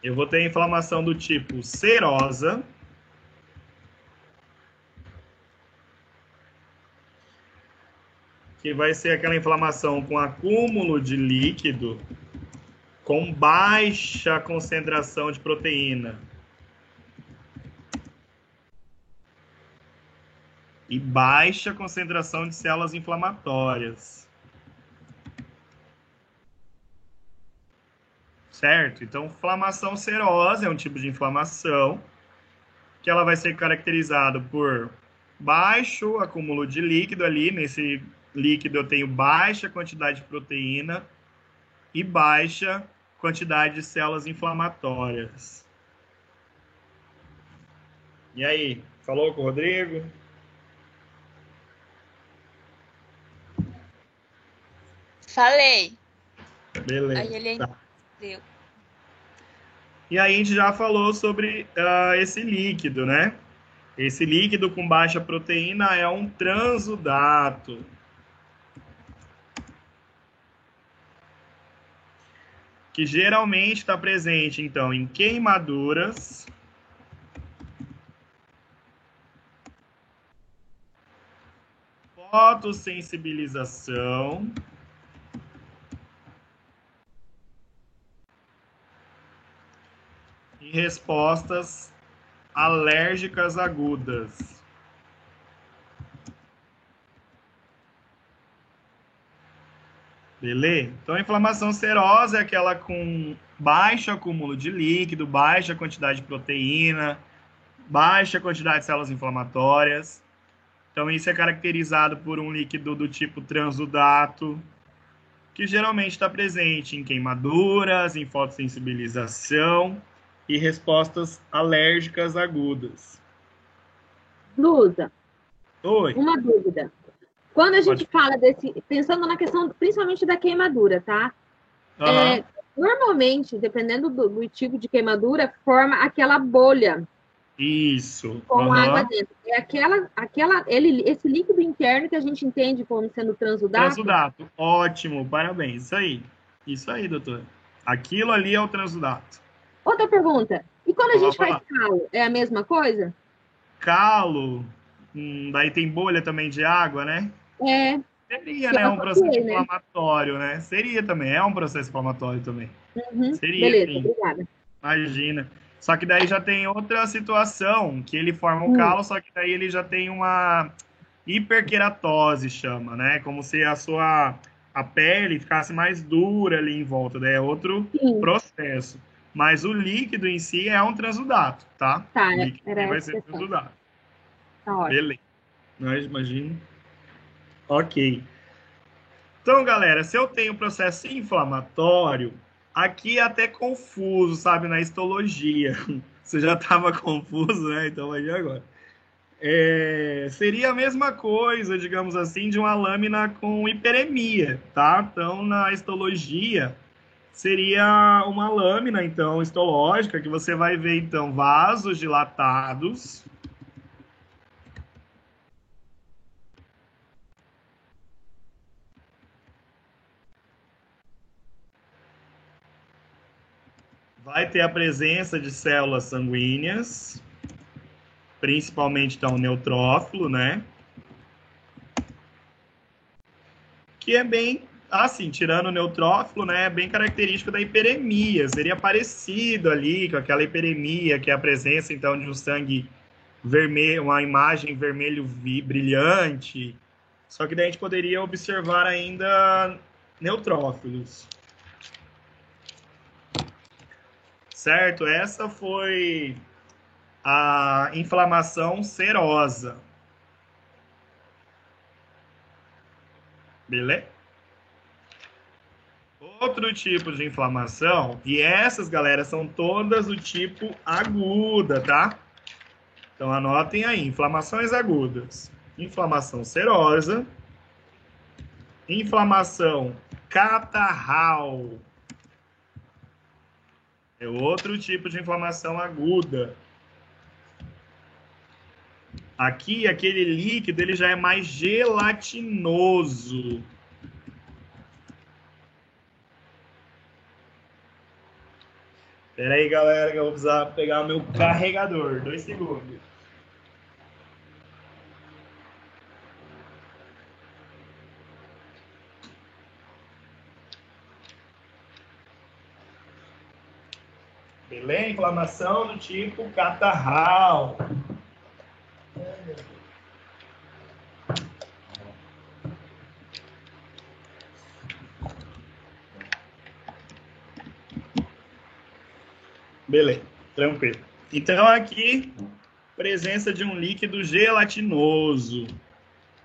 Eu vou ter inflamação do tipo serosa, que vai ser aquela inflamação com acúmulo de líquido com baixa concentração de proteína e baixa concentração de células inflamatórias. Certo? Então, inflamação serosa é um tipo de inflamação que ela vai ser caracterizada por baixo acúmulo de líquido ali. Nesse líquido eu tenho baixa quantidade de proteína e baixa quantidade de células inflamatórias. E aí, falou com o Rodrigo? Falei. Beleza. Aí ele Tá. entendeu. E aí a gente já falou sobre esse líquido, né? Esse líquido com baixa proteína é um transudato. Que geralmente está presente, então, em queimaduras, fotossensibilização e respostas alérgicas agudas. Beleza? Então, a inflamação serosa é aquela com baixo acúmulo de líquido, baixa quantidade de proteína, baixa quantidade de células inflamatórias. Então, isso é caracterizado por um líquido do tipo transudato, que geralmente está presente em queimaduras, em fotossensibilização e respostas alérgicas agudas. Lusa, Oi. uma dúvida. Quando a gente fala pensando na questão principalmente da queimadura, tá? Uhum. Normalmente, dependendo do tipo de queimadura, forma aquela bolha. Isso. Com água dentro. É esse líquido interno que a gente entende como sendo transudato. Transudato. Ótimo, parabéns. Isso aí, doutor. Aquilo ali é o transudato. Outra pergunta. E quando a gente faz calo, é a mesma coisa? Calo, daí tem bolha também de água, né? É. Seria, né? Um processo inflamatório, né? Seria também, é um processo inflamatório também. Uhum. Seria, beleza, sim. Obrigada. Imagina. Só que daí já tem outra situação, que ele forma o calo, só que daí ele já tem uma hiperqueratose, chama, né? Como se a pele ficasse mais dura ali em volta, daí é outro processo. Mas o líquido em si é um transudato, tá? Tá, o líquido era vai essa ser questão. transudato. Tá ótimo. Beleza. Nós imagina. Ok. Então, galera, se eu tenho processo inflamatório, aqui é até confuso, sabe, na histologia. Você já estava confuso, né? Então, vai ver agora. Seria a mesma coisa, digamos assim, de uma lâmina com hiperemia, tá? Então, na histologia, seria uma lâmina, então, histológica, que você vai ver, então, vasos dilatados. vai ter a presença de células sanguíneas, principalmente, então, o neutrófilo, né? Que é bem, assim, tirando o neutrófilo, né? É bem característico da hiperemia. Seria parecido ali com aquela hiperemia, que é a presença, então, de um sangue vermelho, uma imagem vermelho brilhante. Só que daí a gente poderia observar ainda neutrófilos. Certo? Essa foi a inflamação serosa. Beleza? Outro tipo de inflamação, e essas, galera, são todas do tipo aguda, tá? Então, anotem aí, inflamações agudas. Inflamação serosa, inflamação catarral. É outro tipo de inflamação aguda. Aqui, aquele líquido, ele já é mais gelatinoso. Espera aí, galera, que eu vou precisar pegar o meu carregador. 2 segundos. Beleza? Inflamação do tipo catarral. Beleza, tranquilo. Então, aqui, presença de um líquido gelatinoso,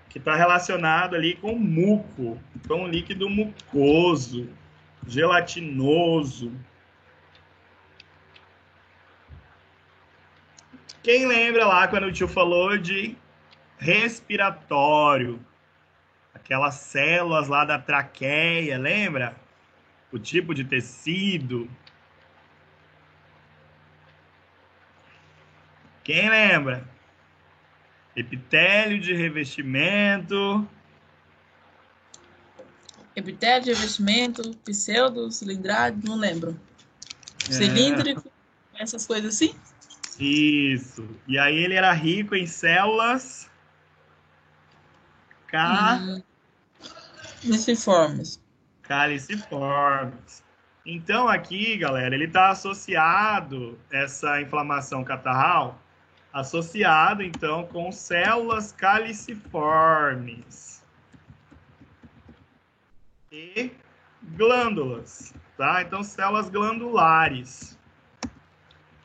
que está relacionado ali com muco. Então, um líquido mucoso, gelatinoso. Quem lembra lá quando o tio falou de respiratório? Aquelas células lá da traqueia, lembra? O tipo de tecido. Quem lembra? Epitélio de revestimento. Epitélio de revestimento, pseudo, cilindrado, não lembro. Cilíndrico, essas coisas assim? Isso. E aí ele era rico em células Caliciformes. caliciformes. Então aqui, galera, ele está associado, essa inflamação catarral, associado então com células caliciformes e glândulas, tá? Então células glandulares.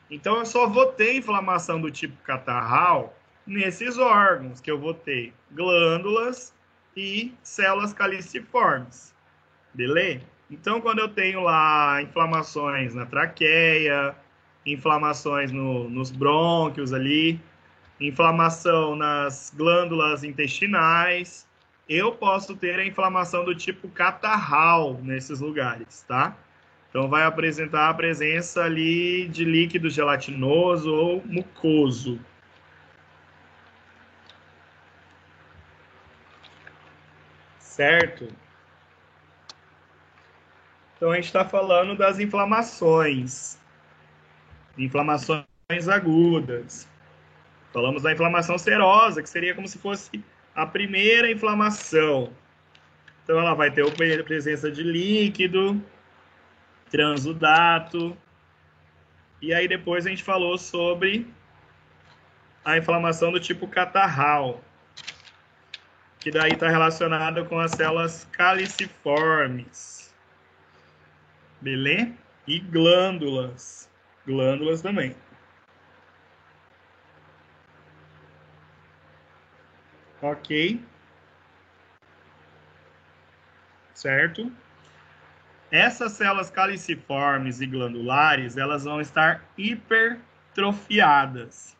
Então eu só vou ter inflamação do tipo catarral nesses órgãos, que eu vou ter glândulas e células caliciformes. Beleza? Então, quando eu tenho lá inflamações na traqueia, inflamações nos brônquios ali, inflamação nas glândulas intestinais, eu posso ter a inflamação do tipo catarral nesses lugares, tá? Então, vai apresentar a presença ali de líquido gelatinoso ou mucoso. Certo? Então, a gente está falando das inflamações. Inflamações agudas. Falamos da inflamação serosa, que seria como se fosse a primeira inflamação. Então, ela vai ter a presença de líquido, transudato. E aí, depois a gente falou sobre a inflamação do tipo catarral, que daí está relacionada com as células caliciformes. Beleza? E glândulas. Glândulas também. Ok. Certo? Essas células caliciformes e glandulares, elas vão estar hipertrofiadas.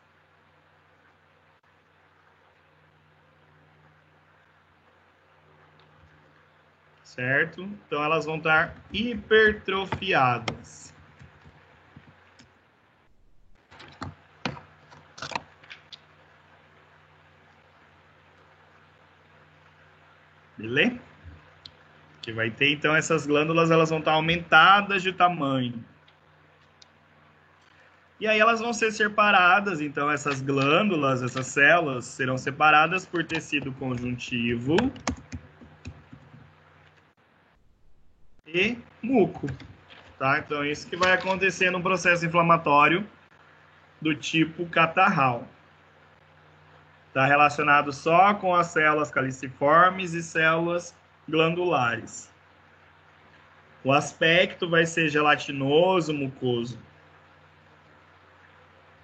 Certo? Então, elas vão estar hipertrofiadas. Beleza? Que vai ter, então, essas glândulas, elas vão estar aumentadas de tamanho. E aí elas vão ser separadas, então essas glândulas, essas células, serão separadas por tecido conjuntivo e muco, tá? Então isso que vai acontecer no processo inflamatório do tipo catarral. Está relacionado só com as células caliciformes e células glandulares. O aspecto vai ser gelatinoso, mucoso.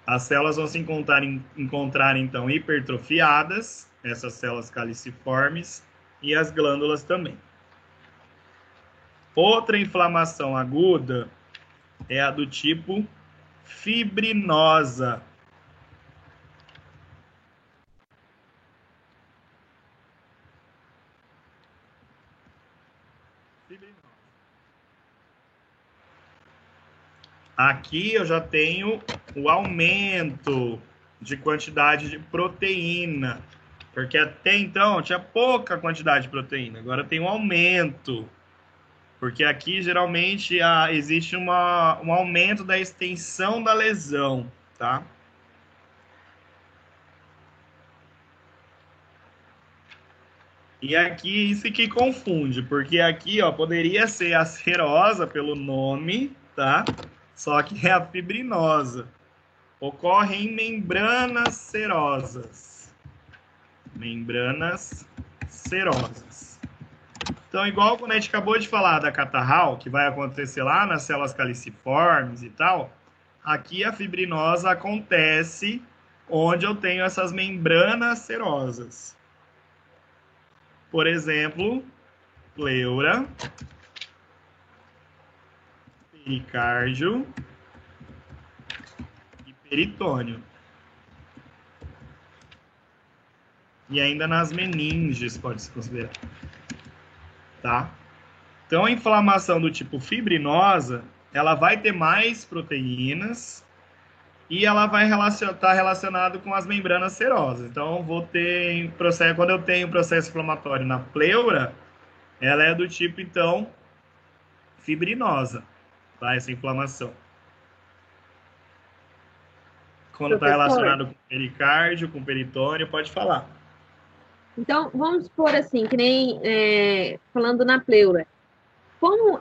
As células vão se encontrar então, hipertrofiadas, essas células caliciformes, e as glândulas também. Outra inflamação aguda é a do tipo fibrinosa. Aqui eu já tenho o aumento de quantidade de proteína, porque até então tinha pouca quantidade de proteína, agora tem um aumento, porque aqui geralmente existe um aumento da extensão da lesão, tá? E aqui isso que confunde, porque aqui ó, poderia ser a serosa pelo nome, tá? Só que é a fibrinosa. Ocorre em membranas serosas. Membranas serosas. Então, igual quando a gente acabou de falar da catarral, que vai acontecer lá nas células caliciformes e tal, aqui a fibrinosa acontece onde eu tenho essas membranas serosas. Por exemplo, pleura, pericárdio e peritônio. E ainda nas meninges pode se considerar. Tá? Então, a inflamação do tipo fibrinosa, ela vai ter mais proteínas e ela vai estar relacionada com as membranas serosas. Então, quando eu tenho processo inflamatório na pleura, ela é do tipo, então, fibrinosa, tá? Essa inflamação. Quando está relacionado com pericárdio, com peritônio, pode falar. Então, vamos supor assim, que nem falando na pleura. Como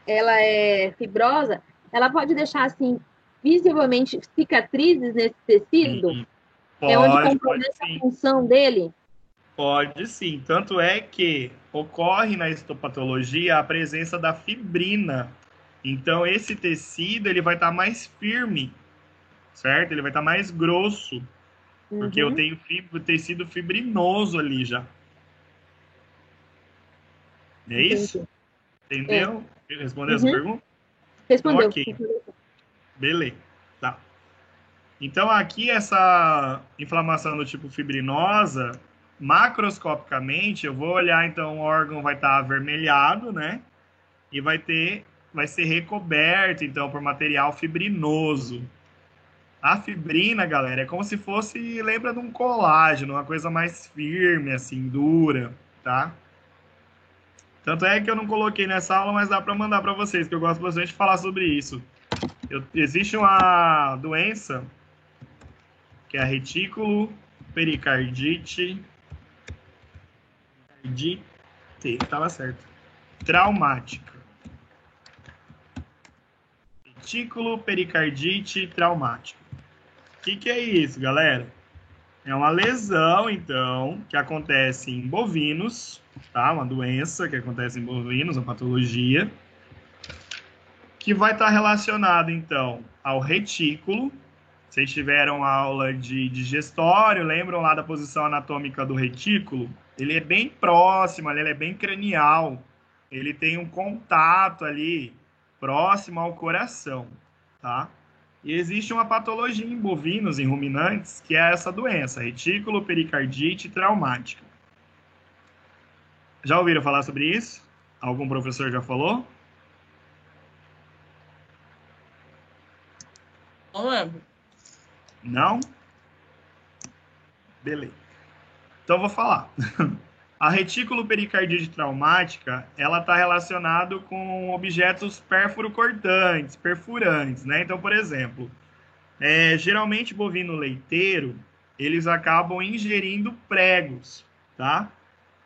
ela é fibrosa, ela pode deixar assim visivelmente cicatrizes nesse tecido? Sim. É onde compromete a função dele? Pode sim. Tanto é que ocorre na histopatologia a presença da fibrina. Então, esse tecido ele vai estar mais firme, certo? Ele vai estar mais grosso, porque eu tenho tecido fibrinoso ali já. É isso? Entendeu? Respondeu essa pergunta? Respondeu. Então, ok. Beleza. Tá. Então, aqui essa inflamação do tipo fibrinosa, macroscopicamente, eu vou olhar, então, o órgão vai estar avermelhado, né? E vai ser recoberto, então, por material fibrinoso. A fibrina, galera, é como se fosse, lembra de um colágeno, uma coisa mais firme, assim, dura, tá? Tanto é que eu não coloquei nessa aula, mas dá para mandar para vocês, que eu gosto bastante de falar sobre isso. Existe uma doença que é a retículo pericardite, estava certo, traumática. Retículo pericardite traumática. O que é isso, galera? É uma lesão, então, que acontece em bovinos, tá? Uma doença que acontece em bovinos, uma patologia, que vai estar relacionada, então, ao retículo. Vocês tiveram aula de digestório, lembram lá da posição anatômica do retículo? Ele é bem próximo, ele é bem cranial, ele tem um contato ali próximo ao coração, tá? E existe uma patologia em bovinos, em ruminantes, que é essa doença, retículo pericardite traumática. Já ouviram falar sobre isso? Algum professor já falou? Não lembro. Não? Beleza. Então, eu vou falar. A retículo pericardite traumática, ela está relacionada com objetos perfurantes, né? Então, por exemplo, geralmente bovino leiteiro, eles acabam ingerindo pregos, tá?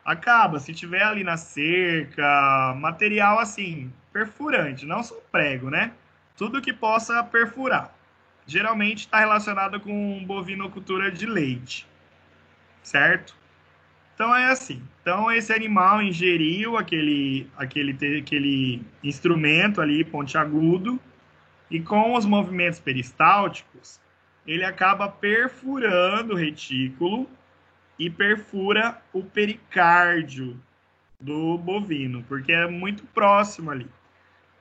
Acaba, se tiver ali na cerca, material assim, perfurante, não só prego, né? Tudo que possa perfurar. Geralmente está relacionado com bovinocultura de leite, certo? Então é assim. Então esse animal ingeriu aquele instrumento ali pontiagudo e com os movimentos peristálticos ele acaba perfurando o retículo e perfura o pericárdio do bovino, porque é muito próximo ali.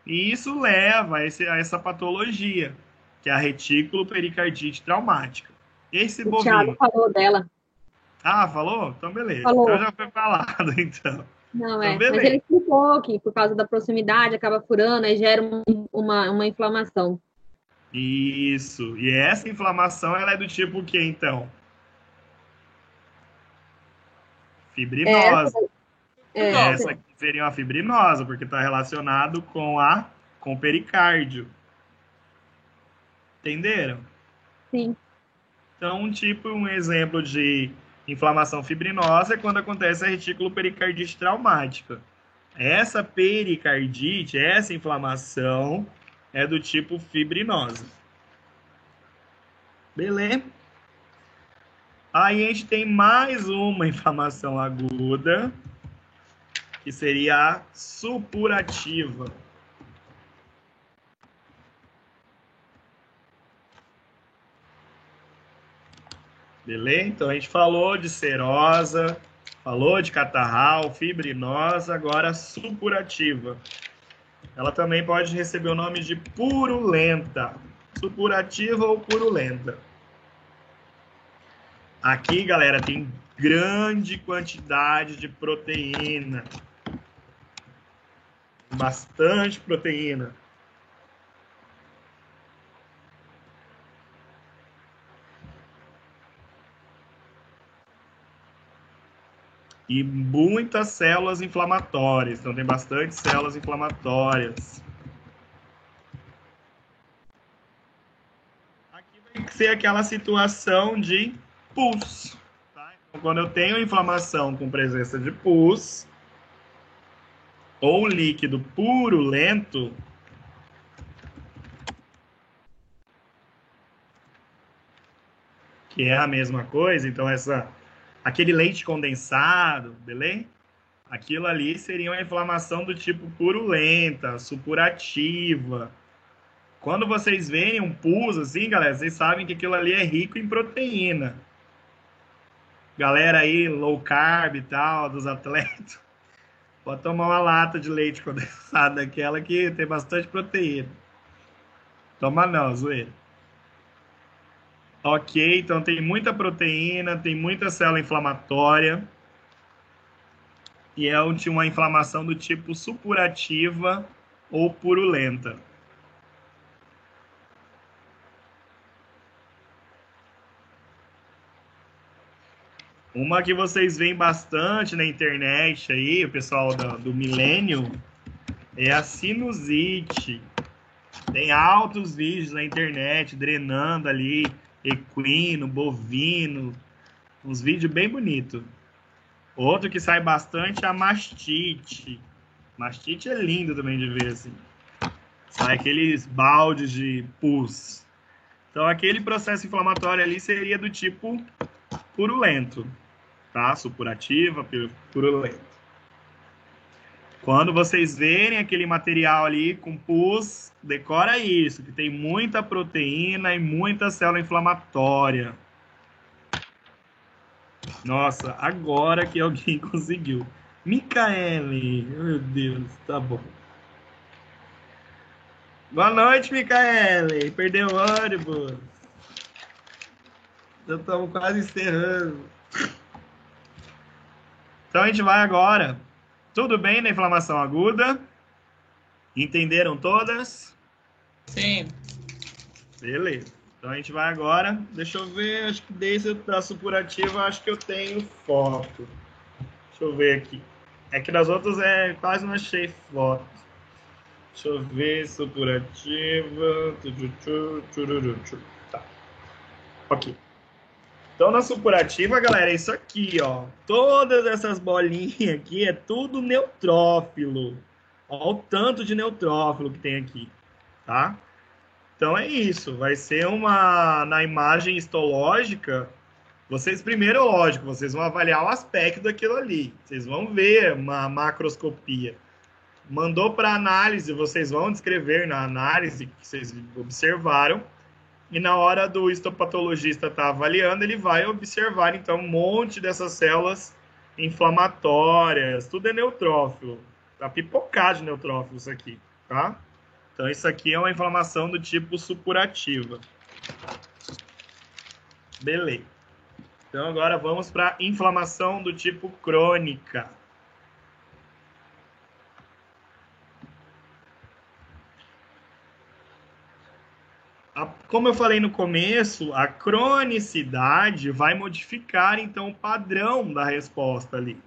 E isso leva a essa patologia, que é a retículo pericardite traumática. Esse O bovino... Thiago falou dela. Ah, falou? Então, beleza. Falou. Então já foi falado, então. Não, Então, Mas beleza. ele explicou que por causa da proximidade acaba furando e gera uma inflamação. Isso. E essa inflamação, ela é do tipo o quê, então? Fibrinosa. Essa aqui seria uma fibrinosa, porque está relacionado com o pericárdio. Entenderam? Sim. Então, um exemplo de inflamação fibrinosa é quando acontece a retículo pericardite traumática. Essa pericardite, essa inflamação, é do tipo fibrinosa. Beleza? Aí a gente tem mais uma inflamação aguda, que seria a supurativa. Beleza? Então a gente falou de serosa, falou de catarral, fibrinosa, agora supurativa. Ela também pode receber o nome de purulenta. Supurativa ou purulenta. Aqui, galera, tem grande quantidade de proteína. Bastante proteína. E muitas células inflamatórias. Então, tem bastante células inflamatórias. Aqui vai ser aquela situação de pus. Tá? Então, quando eu tenho inflamação com presença de pus, ou líquido purulento, que é a mesma coisa, então aquele leite condensado, beleza? Aquilo ali seria uma inflamação do tipo purulenta, supurativa. Quando vocês verem um pus assim, galera, vocês sabem que aquilo ali é rico em proteína. Galera aí, low carb e tal, dos atletas, pode tomar uma lata de leite condensado daquela que tem bastante proteína. Toma não, zoeira. Ok, então tem muita proteína, tem muita célula inflamatória. E é uma inflamação do tipo supurativa ou purulenta. Uma que vocês veem bastante na internet aí, o pessoal do milênio, é a sinusite. Tem altos vídeos na internet drenando ali equino, bovino, uns vídeos bem bonitos. Outro que sai bastante é a mastite. Mastite é lindo também de ver assim. Sai aqueles baldes de pus. Então aquele processo inflamatório ali seria do tipo purulento, tá? Supurativa, purulento. Quando vocês verem aquele material ali com pus, decora isso, que tem muita proteína e muita célula inflamatória. Nossa, agora que alguém conseguiu. Micaele, meu Deus, tá bom. Boa noite, Micaele. Perdeu o ônibus. Já estamos quase encerrando. Então a gente vai agora. Tudo bem na inflamação aguda? Entenderam todas? Sim. Beleza. Então a gente vai agora. Deixa eu ver, acho que desde a supurativa acho que eu tenho foto. Deixa eu ver aqui. É que das outras quase não achei foto. Deixa eu ver, supurativa. Tá. Ok. Então, na supurativa, galera, é isso aqui, ó. Todas essas bolinhas aqui é tudo neutrófilo. Olha o tanto de neutrófilo que tem aqui, tá? Então, é isso. Vai ser na imagem histológica, vocês primeiro, lógico, vocês vão avaliar o aspecto daquilo ali. Vocês vão ver uma macroscopia. Mandou para análise, vocês vão descrever na análise que vocês observaram. E na hora do histopatologista estar avaliando, ele vai observar, então, um monte dessas células inflamatórias. Tudo é neutrófilo. Tá pipocar de neutrófilo isso aqui, tá? Então, isso aqui é uma inflamação do tipo supurativa. Beleza. Então, agora vamos para inflamação do tipo crônica. Como eu falei no começo, a cronicidade vai modificar, então, o padrão da resposta ali.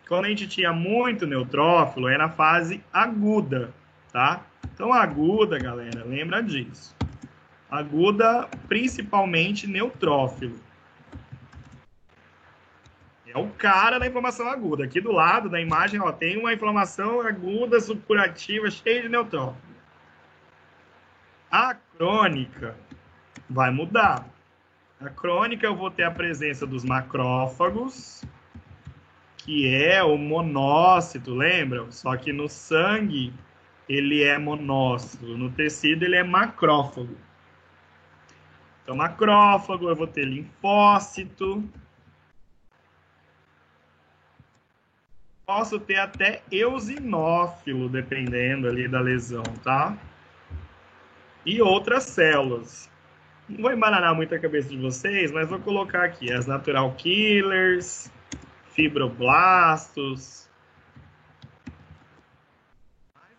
Quando a gente tinha muito neutrófilo, é na fase aguda, tá? Então, aguda, galera, lembra disso. Aguda, principalmente neutrófilo. É o cara da inflamação aguda. Aqui do lado da imagem, ó, tem uma inflamação aguda, supurativa, cheia de neutrófilo. A crônica vai mudar. A crônica eu vou ter a presença dos macrófagos, que é o monócito, lembra? Só que no sangue ele é monócito, no tecido ele é macrófago. Então, macrófago, eu vou ter linfócito. Posso ter até eosinófilo, dependendo ali da lesão, tá? E outras células. Não vou embaranar muito a cabeça de vocês, mas vou colocar aqui as natural killers, fibroblastos.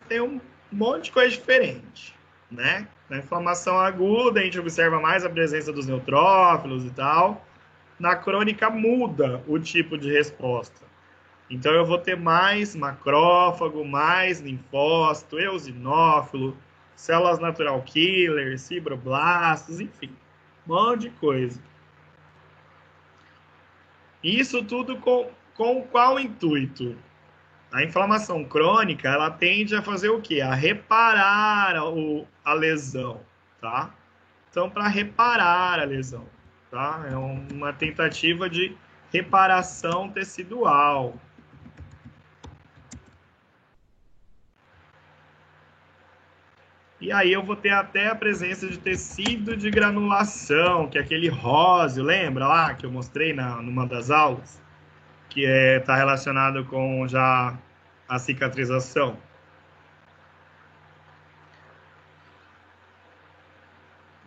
Tem um monte de coisa diferente, né? Na inflamação aguda, a gente observa mais a presença dos neutrófilos e tal. Na crônica, muda o tipo de resposta. Então, eu vou ter mais macrófago, mais linfócito, eosinófilo, células natural killers, fibroblastos, enfim, um monte de coisa. Isso tudo com qual intuito? A inflamação crônica, ela tende a fazer o quê? A reparar a lesão, tá? Então, para reparar a lesão, tá? É uma tentativa de reparação tecidual. E aí eu vou ter até a presença de tecido de granulação, que é aquele róseo, lembra lá que eu mostrei numa das aulas? Que está relacionado com já a cicatrização.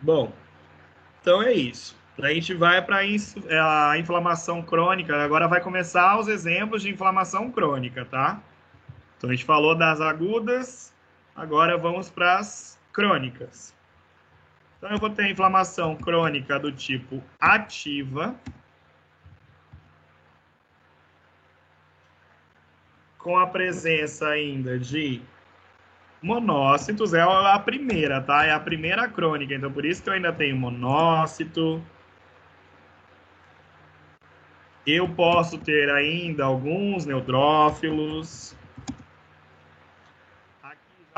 Bom, então é isso. A gente vai para a inflamação crônica. Agora vai começar os exemplos de inflamação crônica, tá? Então a gente falou das agudas. Agora vamos para as crônicas. Então, eu vou ter a inflamação crônica do tipo ativa, com a presença ainda de monócitos. É a primeira, tá? É a primeira crônica. Então, por isso que eu ainda tenho monócito. Eu posso ter ainda alguns neutrófilos.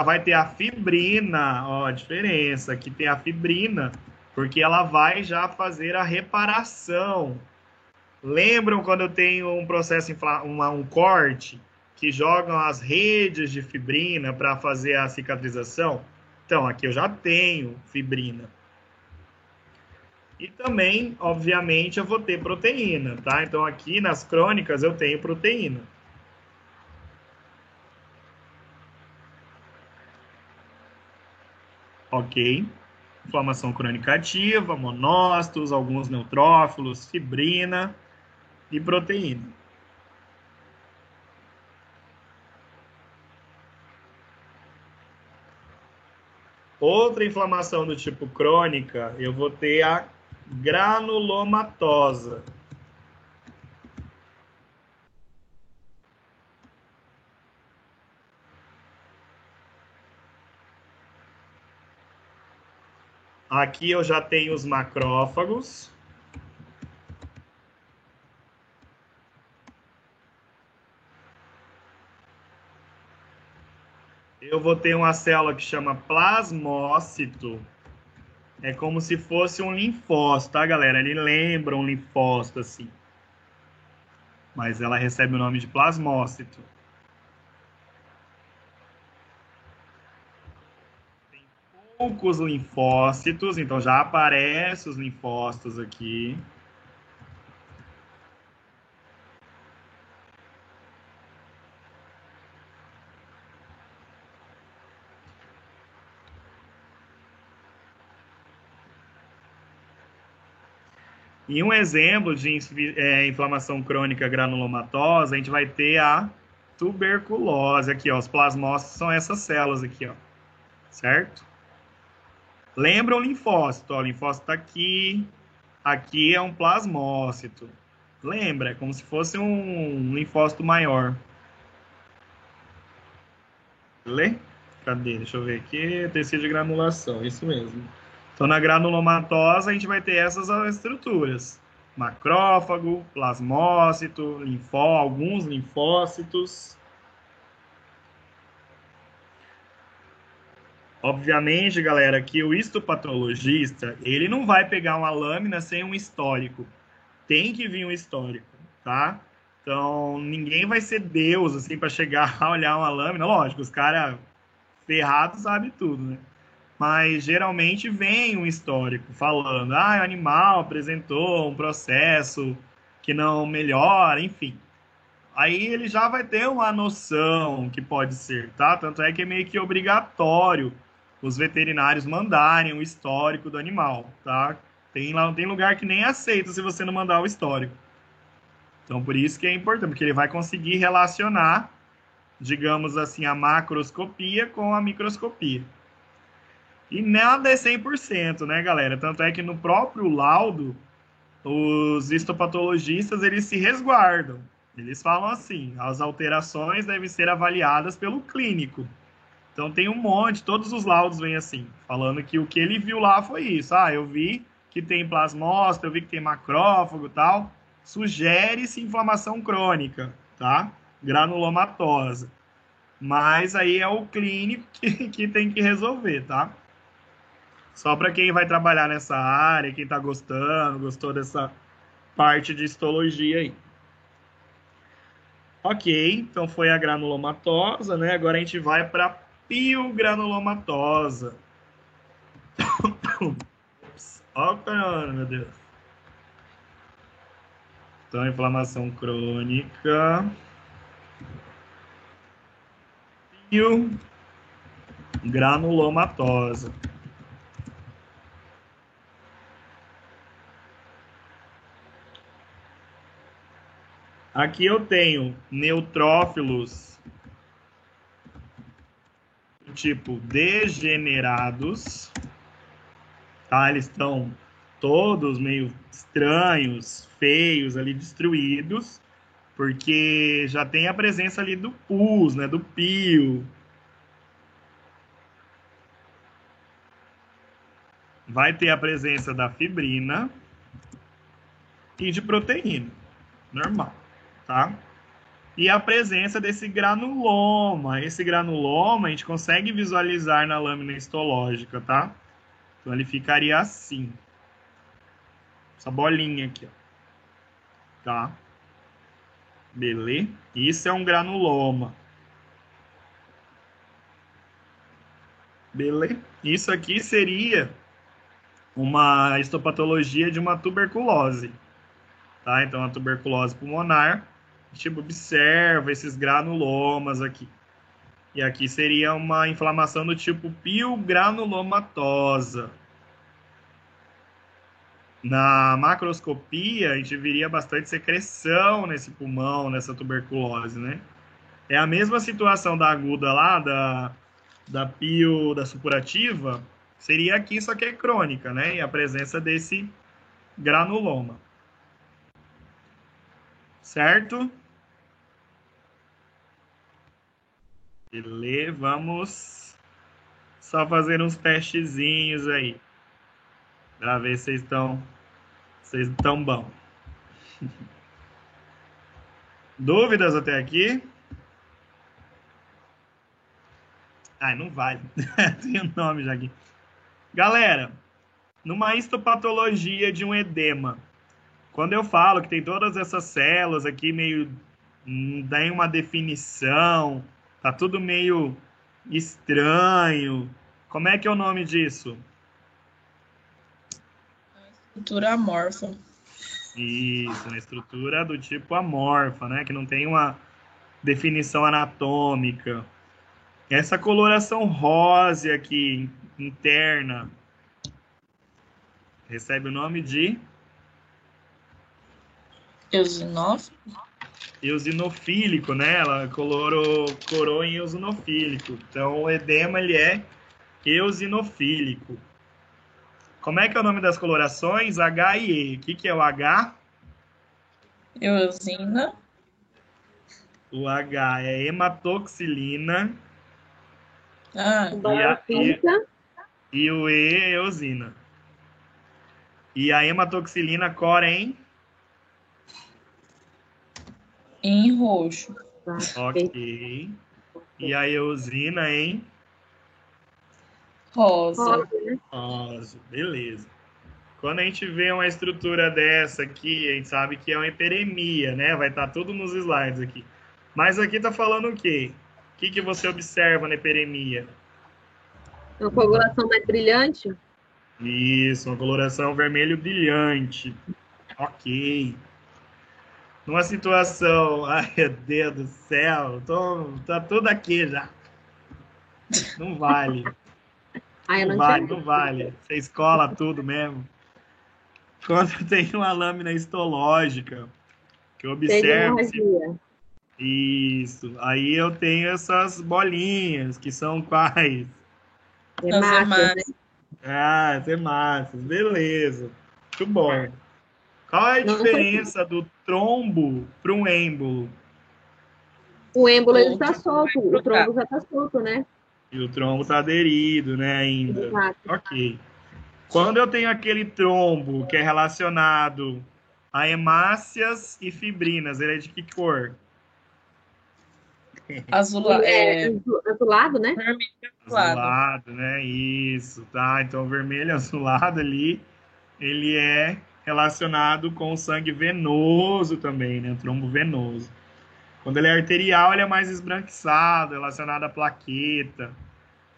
Vai ter a fibrina, ó, a diferença, aqui tem a fibrina, porque ela vai já fazer a reparação. Lembram quando eu tenho um processo, um corte, que jogam as redes de fibrina para fazer a cicatrização? Então, aqui eu já tenho fibrina. E também, obviamente, eu vou ter proteína, tá? Então, aqui nas crônicas eu tenho proteína. Ok. Inflamação crônica ativa, monócitos, alguns neutrófilos, fibrina e proteína. Outra inflamação do tipo crônica, eu vou ter a granulomatosa. Aqui eu já tenho os macrófagos. Eu vou ter uma célula que chama plasmócito. É como se fosse um linfócito, tá, galera? Ele lembra um linfócito, assim. Mas ela recebe o nome de plasmócito. Tem poucos linfócitos, então já aparecem os linfócitos aqui. E um exemplo de inflamação crônica granulomatosa, a gente vai ter a tuberculose aqui, ó. Os plasmócitos são essas células aqui, ó. Certo? Lembra o linfócito, ó. O linfócito tá aqui. Aqui é um plasmócito. Lembra? É como se fosse um linfócito maior. Lê? Cadê? Deixa eu ver aqui. Tecido de granulação. Isso mesmo. Então, na granulomatosa, a gente vai ter essas estruturas. Macrófago, plasmócito, alguns linfócitos. Obviamente, galera, que o histopatologista, ele não vai pegar uma lâmina sem um histórico. Tem que vir um histórico, tá? Então, ninguém vai ser Deus, assim, para chegar a olhar uma lâmina. Lógico, os caras ferrados sabem tudo, né? Mas geralmente vem um histórico falando, o animal apresentou um processo que não melhora, enfim. Aí ele já vai ter uma noção que pode ser, tá? Tanto é que é meio que obrigatório os veterinários mandarem o histórico do animal, tá? Tem lugar que nem aceita se você não mandar o histórico. Então, por isso que é importante, porque ele vai conseguir relacionar, digamos assim, a macroscopia com a microscopia. E nada é 100%, né, galera? Tanto é que no próprio laudo, os histopatologistas, eles se resguardam. Eles falam assim, as alterações devem ser avaliadas pelo clínico. Então tem um monte, todos os laudos vêm assim, falando que o que ele viu lá foi isso. Eu vi que tem plasmócito, eu vi que tem macrófago e tal. Sugere-se inflamação crônica, tá? Granulomatosa. Mas aí é o clínico que tem que resolver, tá? Só para quem vai trabalhar nessa área, quem está gostou dessa parte de histologia aí. Ok, então foi a granulomatosa, né? Agora a gente vai para a piogranulomatosa. Ó, caramba, meu Deus. Então, inflamação crônica. Piogranulomatosa. Aqui eu tenho neutrófilos do tipo degenerados, tá? Eles estão todos meio estranhos, feios ali, destruídos, porque já tem a presença ali do pus, né, do pio. Vai ter a presença da fibrina e de proteína, normal, tá? E a presença desse granuloma. Esse granuloma a gente consegue visualizar na lâmina histológica, tá? Então ele ficaria assim. Essa bolinha aqui, ó. Tá? Beleza? Isso é um granuloma. Beleza? Isso aqui seria uma histopatologia de uma tuberculose. Tá? Então, a tuberculose pulmonar, a gente observa esses granulomas aqui. E aqui seria uma inflamação do tipo piogranulomatosa. Na macroscopia, a gente viria bastante secreção nesse pulmão, nessa tuberculose, né? É a mesma situação da aguda lá, da supurativa, seria aqui, só que é crônica, né? E a presença desse granuloma. Certo? Beleza, vamos só fazer uns testezinhos aí. Para ver se vocês estão bom. Dúvidas até aqui? Ai, não vale. Tem o nome já aqui. Galera, numa histopatologia de um edema, quando eu falo que tem todas essas células aqui meio tem uma definição, tá tudo meio estranho. Como é que é o nome disso? Estrutura amorfa. Isso, uma estrutura do tipo amorfa, né? Que não tem uma definição anatômica. Essa coloração rosa aqui, interna, recebe o nome de Eosinófilo. eosinofílico, né? Ela corou em eosinofílico. Então, o edema, ele é eosinofílico. Como é que é o nome das colorações? H e E. O que é o H? Eosina. O H é hematoxilina Ah, e o E é eosina. E a hematoxilina cora em? em roxo. Ok. E a eosina em? Rosa. Rosa. Beleza. Quando a gente vê uma estrutura dessa aqui, a gente sabe que é uma hiperemia, né? Vai estar tudo nos slides aqui. Mas aqui tá falando o quê? O que você observa na hiperemia? Uma coagulação mais brilhante? Isso, uma coloração vermelho brilhante. Ok. Numa situação, ai meu Deus do céu, tá tudo aqui já. Não vale. Ah, eu Não não vale, tinha. não vale. Você escola tudo mesmo. Quando tem uma lâmina histológica, que eu Tem observo. hemorragia. Isso. Aí eu tenho essas bolinhas, que são quais? As Hemácias, né? hemácias. Ah, as hemácias. Beleza. Muito bom. Qual é a Não foi- diferença do trombo para um êmbolo? O êmbolo ele O está trombo solto, vai o pro trombo já está solto, né? E o trombo está aderido, né, ainda. Exato. Ok. Quando eu tenho aquele trombo que é relacionado a hemácias e fibrinas, ele é de que cor? azulado, Azulado, né? vermelho azulado. Azulado, né? Isso, tá? Então, o vermelho azulado ali, ele é relacionado com o sangue venoso também, né? O trombo venoso. Quando ele é arterial, ele é mais esbranquiçado, relacionado à plaqueta.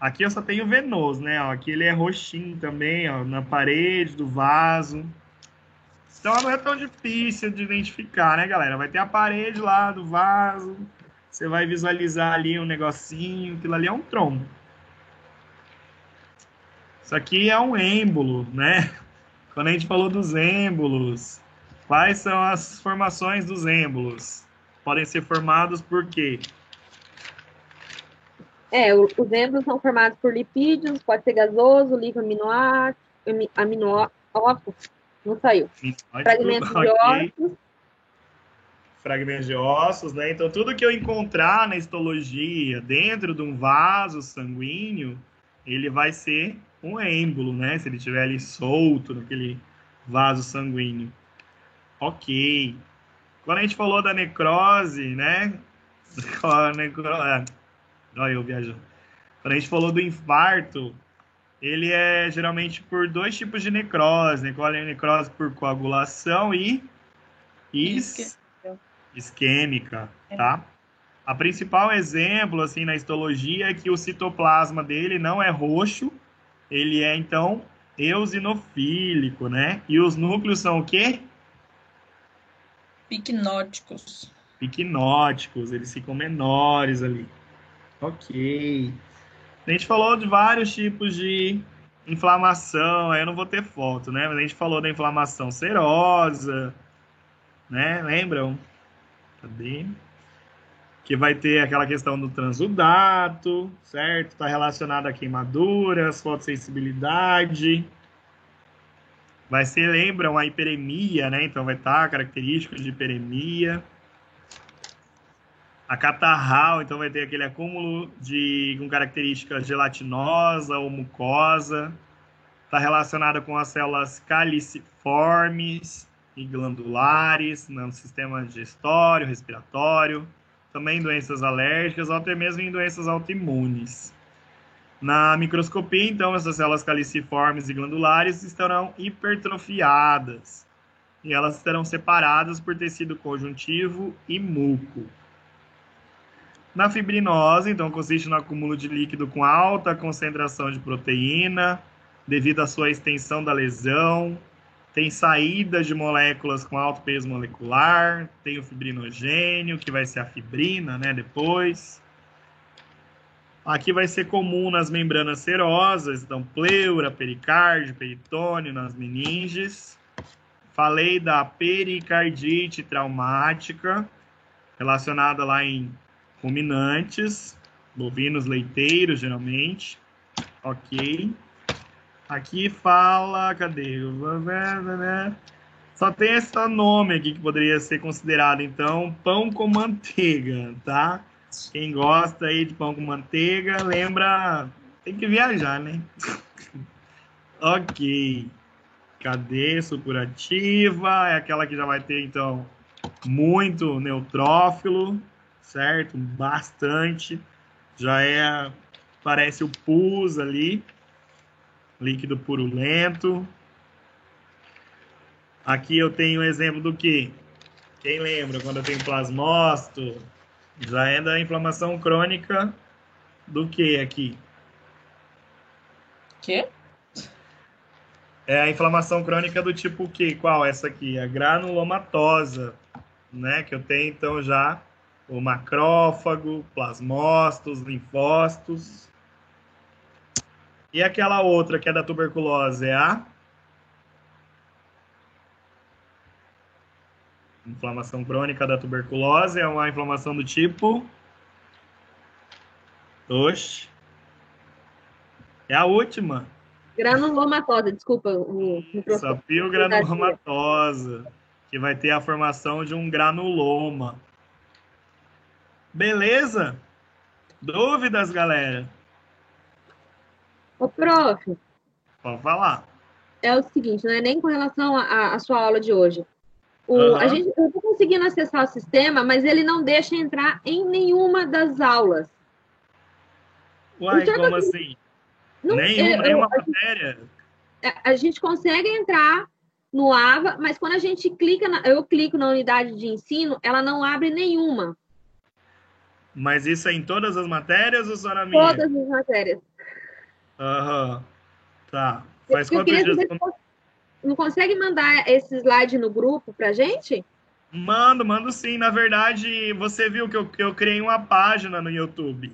Aqui eu só tenho venoso, né? Ó, aqui ele é roxinho também, ó, na parede do vaso. Então não é tão difícil de identificar, né, galera? Vai ter a parede lá do vaso, você vai visualizar ali um negocinho, aquilo ali é um trombo. Isso aqui é um êmbolo, né? Quando a gente falou dos êmbolos, quais são as formações dos êmbolos? Podem ser formados por quê? Os êmbolos são formados por lipídios, pode ser gasoso, líquido aminoótico, não saiu. Fragmentos de ossos. Fragmentos de ossos, né? Então, tudo que eu encontrar na histologia dentro de um vaso sanguíneo, ele vai ser um êmbolo, né? Se ele estiver ali solto naquele vaso sanguíneo. Ok. Quando a gente falou da necrose, né? Olha eu viajando. Quando a gente falou do infarto, ele é geralmente por dois tipos de necrose, né? Necrose por coagulação e isquêmica, tá? A principal exemplo, assim, na histologia é que o citoplasma dele não é roxo, ele é, então, eosinofílico, né? E os núcleos são o quê? Picnóticos. Piquinóticos, eles ficam menores ali. Ok. A gente falou de vários tipos de inflamação, aí eu não vou ter foto, né? Mas a gente falou da inflamação serosa, né? Lembram? Cadê? Que vai ter aquela questão do transudato, certo? Está relacionado a queimaduras, fotossensibilidade. Vai ser, lembram, a hiperemia, né? Então vai estar características de hiperemia. A catarral, então vai ter aquele acúmulo com características gelatinosa ou mucosa. Está relacionada com as células caliciformes e glandulares, no sistema digestório, respiratório, também doenças alérgicas ou até mesmo em doenças autoimunes. Na microscopia, então, essas células caliciformes e glandulares estarão hipertrofiadas e elas estarão separadas por tecido conjuntivo e muco. Na fibrinose, então, consiste no acúmulo de líquido com alta concentração de proteína, devido à sua extensão da lesão, tem saída de moléculas com alto peso molecular, tem o fibrinogênio, que vai ser a fibrina, né, depois. Aqui vai ser comum nas membranas serosas, então pleura, pericárdio, peritônio, nas meninges. Falei da pericardite traumática, relacionada lá em ruminantes, bovinos leiteiros, geralmente. Ok. Aqui fala, cadê? Só tem esse nome aqui que poderia ser considerado, então, pão com manteiga, tá? Quem gosta aí de pão com manteiga, lembra, tem que viajar, né? Ok. Cadê? Supurativa, é aquela que já vai ter, então, muito neutrófilo, certo? Bastante. Já é, parece o pus ali. Líquido purulento. Aqui eu tenho um exemplo do que? Quem lembra quando eu tenho plasmócito? Já é da inflamação crônica do que aqui? Quê? É a inflamação crônica do tipo que? Qual? Essa aqui, a granulomatosa, né? Que eu tenho então já o macrófago, plasmócitos, linfócitos. E aquela outra que é da tuberculose, é a inflamação crônica da tuberculose, é uma inflamação do tipo... Oxe. É a última. Granulomatosa, desculpa. Essa piogranulomatosa, que vai ter a formação de um granuloma. Beleza? Dúvidas, galera? Ô, prof, Pode falar. é o seguinte, não é nem com relação à sua aula de hoje. Eu estou conseguindo acessar o sistema, mas ele não deixa entrar em nenhuma das aulas. Uai, como assim? Nenhuma matéria? A gente consegue entrar no AVA, mas quando a gente clica, eu clico na unidade de ensino, ela não abre nenhuma. Mas isso é em todas as matérias ou só na minha? Todas as matérias. Aham. Tá. Faz Eu quantos queria dias? saber, não consegue mandar esse slide no grupo pra gente? Mando sim. Na verdade, você viu que eu criei uma página no YouTube.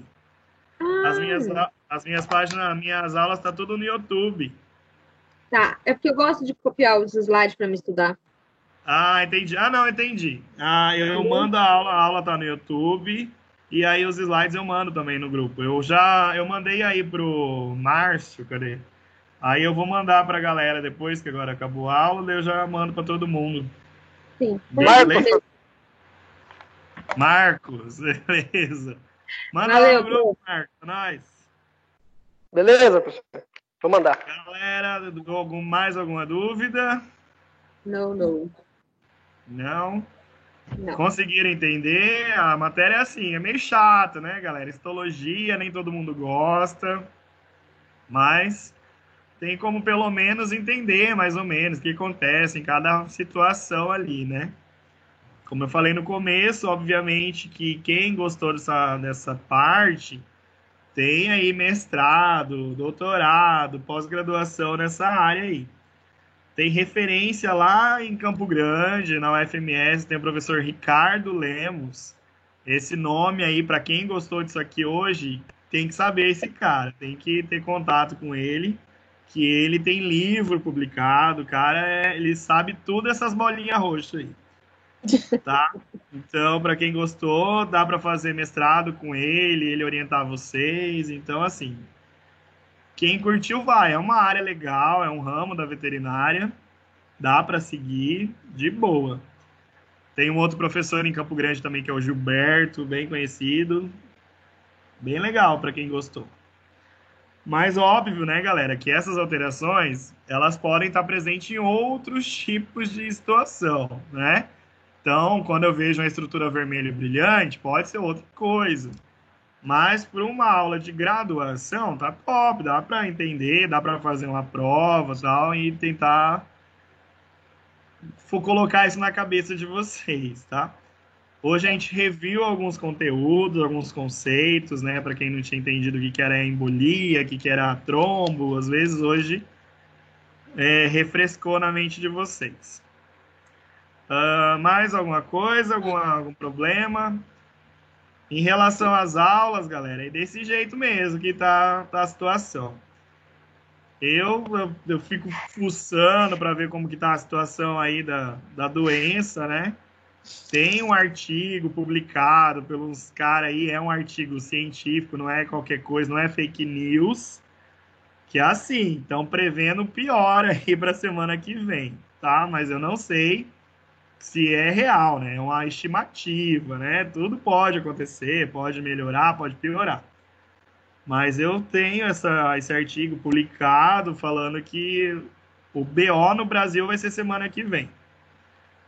As minhas páginas, minhas aulas, tá tudo no YouTube. Tá, é porque eu gosto de copiar os slides para me estudar. Ah, entendi. Ah, não, entendi. Ah, eu mando a aula tá no YouTube, e aí os slides eu mando também no grupo. Eu mandei aí pro Márcio, cadê? Aí eu vou mandar pra galera depois, que agora acabou a aula, daí eu já mando pra todo mundo. Sim. Beleza? Marcos, beleza. Manda Valeu, lá no grupo, Marcos, é nóis. Beleza, professor? Vou mandar. Galera, mais alguma dúvida? Não. Não? Não. Conseguiram entender? A matéria é assim, é meio chata, né, galera? Histologia, nem todo mundo gosta, mas tem como pelo menos entender mais ou menos o que acontece em cada situação ali, né? Como eu falei no começo, obviamente que quem gostou dessa parte tem aí mestrado, doutorado, pós-graduação nessa área aí. Tem referência lá em Campo Grande, na UFMS, tem o professor Ricardo Lemos. Esse nome aí, para quem gostou disso aqui hoje, tem que saber esse cara, tem que ter contato com ele, que ele tem livro publicado, o cara, ele sabe tudo essas bolinhas roxas aí. Tá? Então, para quem gostou, dá para fazer mestrado com ele orientar vocês. Então, assim, quem curtiu vai. É uma área legal, é um ramo da veterinária, dá para seguir de boa. Tem um outro professor em Campo Grande também, que é o Gilberto, bem conhecido. Bem legal para quem gostou. Mas óbvio, né, galera, que essas alterações, elas podem estar presentes em outros tipos de situação, né? Então, quando eu vejo uma estrutura vermelha e brilhante, pode ser outra coisa. Mas para uma aula de graduação, tá top, dá para entender, dá para fazer uma prova e tal, e tentar colocar isso na cabeça de vocês, tá? Hoje a gente reviu alguns conteúdos, alguns conceitos, né? Para quem não tinha entendido o que era embolia, o que era trombo, às vezes hoje refrescou na mente de vocês. Mais alguma coisa? Algum problema? Em relação às aulas, galera, é desse jeito mesmo que tá a situação. Eu fico fuçando para ver como que tá a situação aí da doença, né? Tem um artigo publicado pelos caras aí, é um artigo científico, não é qualquer coisa, não é fake news, que é assim, estão prevendo pior aí para a semana que vem, tá? Mas eu não sei se é real, né? É uma estimativa, né? Tudo pode acontecer, pode melhorar, pode piorar. Mas eu tenho esse artigo publicado falando que o BO no Brasil vai ser semana que vem.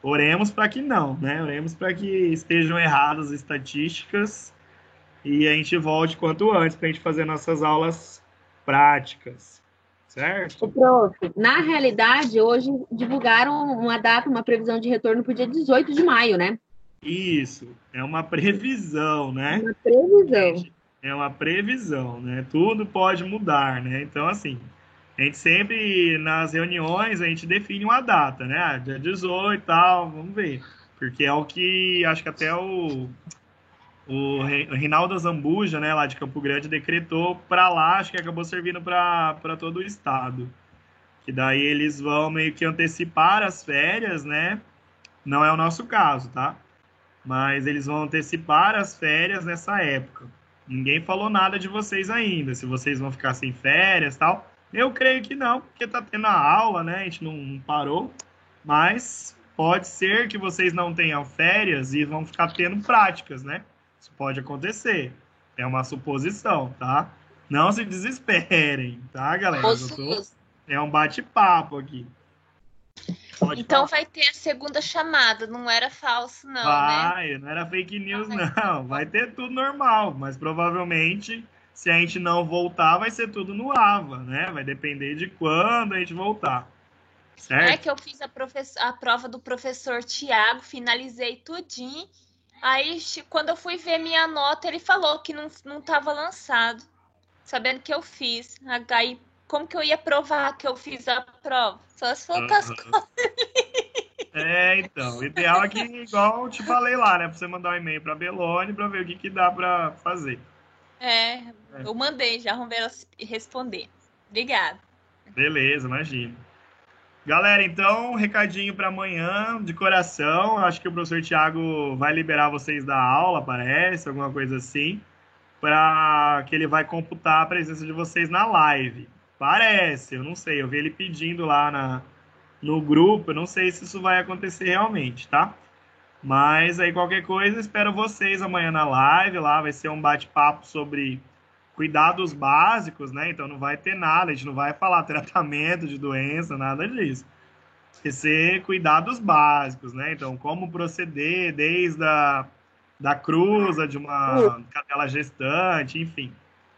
Oremos para que não, né? Oremos para que estejam erradas as estatísticas e a gente volte quanto antes para a gente fazer nossas aulas práticas, certo? Prof, na realidade, hoje divulgaram uma data, uma previsão de retorno para o dia 18 de maio, né? Isso, é uma previsão, né? Uma previsão. É uma previsão, né? Tudo pode mudar, né? Então, assim, a gente sempre, nas reuniões, a gente define uma data, né? Dia 18 e tal, vamos ver. Porque é o que, acho que até o Reinaldo Zambuja, né, lá de Campo Grande, decretou para lá, acho que acabou servindo para todo o estado. Que daí eles vão meio que antecipar as férias, né? Não é o nosso caso, tá? Mas eles vão antecipar as férias nessa época. Ninguém falou nada de vocês ainda, se vocês vão ficar sem férias e tal. Eu creio que não, porque tá tendo a aula, né? A gente não parou. Mas pode ser que vocês não tenham férias e vão ficar tendo práticas, né? Isso pode acontecer. É uma suposição, tá? Não se desesperem, tá, galera? É um bate-papo aqui. Então vai ter a segunda chamada, não era falso, não, né? Não era fake news, não. Vai ter tudo normal, mas provavelmente, se a gente não voltar, vai ser tudo no AVA, né? Vai depender de quando a gente voltar. Certo? É que eu fiz a prova do professor Tiago, finalizei tudinho. Aí, quando eu fui ver minha nota, ele falou que não estava lançado, sabendo que eu fiz. Aí, como que eu ia provar que eu fiz a prova? Só se for com as coisas. Então, o ideal é que, igual eu te falei lá, né? Pra você mandar um e-mail pra Belone pra ver o que dá pra fazer. Eu mandei, já vamos ver ela responder. Obrigada. Beleza, imagina. Galera, então, recadinho para amanhã, de coração. Acho que o professor Tiago vai liberar vocês da aula, parece, alguma coisa assim, para que ele vai computar a presença de vocês na live. Parece, eu não sei, eu vi ele pedindo lá no grupo, eu não sei se isso vai acontecer realmente, tá? Mas aí qualquer coisa, espero vocês amanhã na live, lá vai ser um bate-papo sobre cuidados básicos, né? Então não vai ter nada, a gente não vai falar tratamento de doença, nada disso. Vai ser cuidados básicos, né? Então, como proceder desde da cruza de uma cadela gestante, enfim.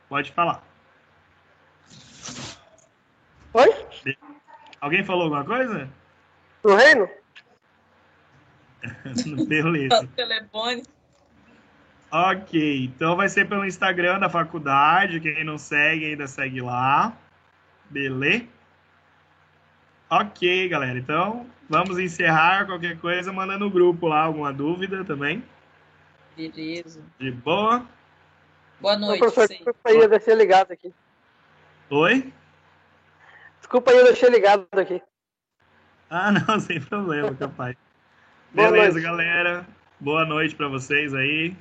Pode falar. Oi? Alguém falou alguma coisa? No reino? Beleza. Telefone. Ok, então vai ser pelo Instagram da faculdade. Quem não segue ainda segue lá. Beleza? Ok, galera. Então, vamos encerrar. Qualquer coisa, manda no grupo lá alguma dúvida também. Beleza. De boa? Boa noite. Professor, desculpa aí, eu deixei ligado aqui. Oi? Desculpa aí, eu deixei ligado aqui. Ah, não, sem problema, capaz. Boa Beleza, noite. galera. Boa noite para vocês aí.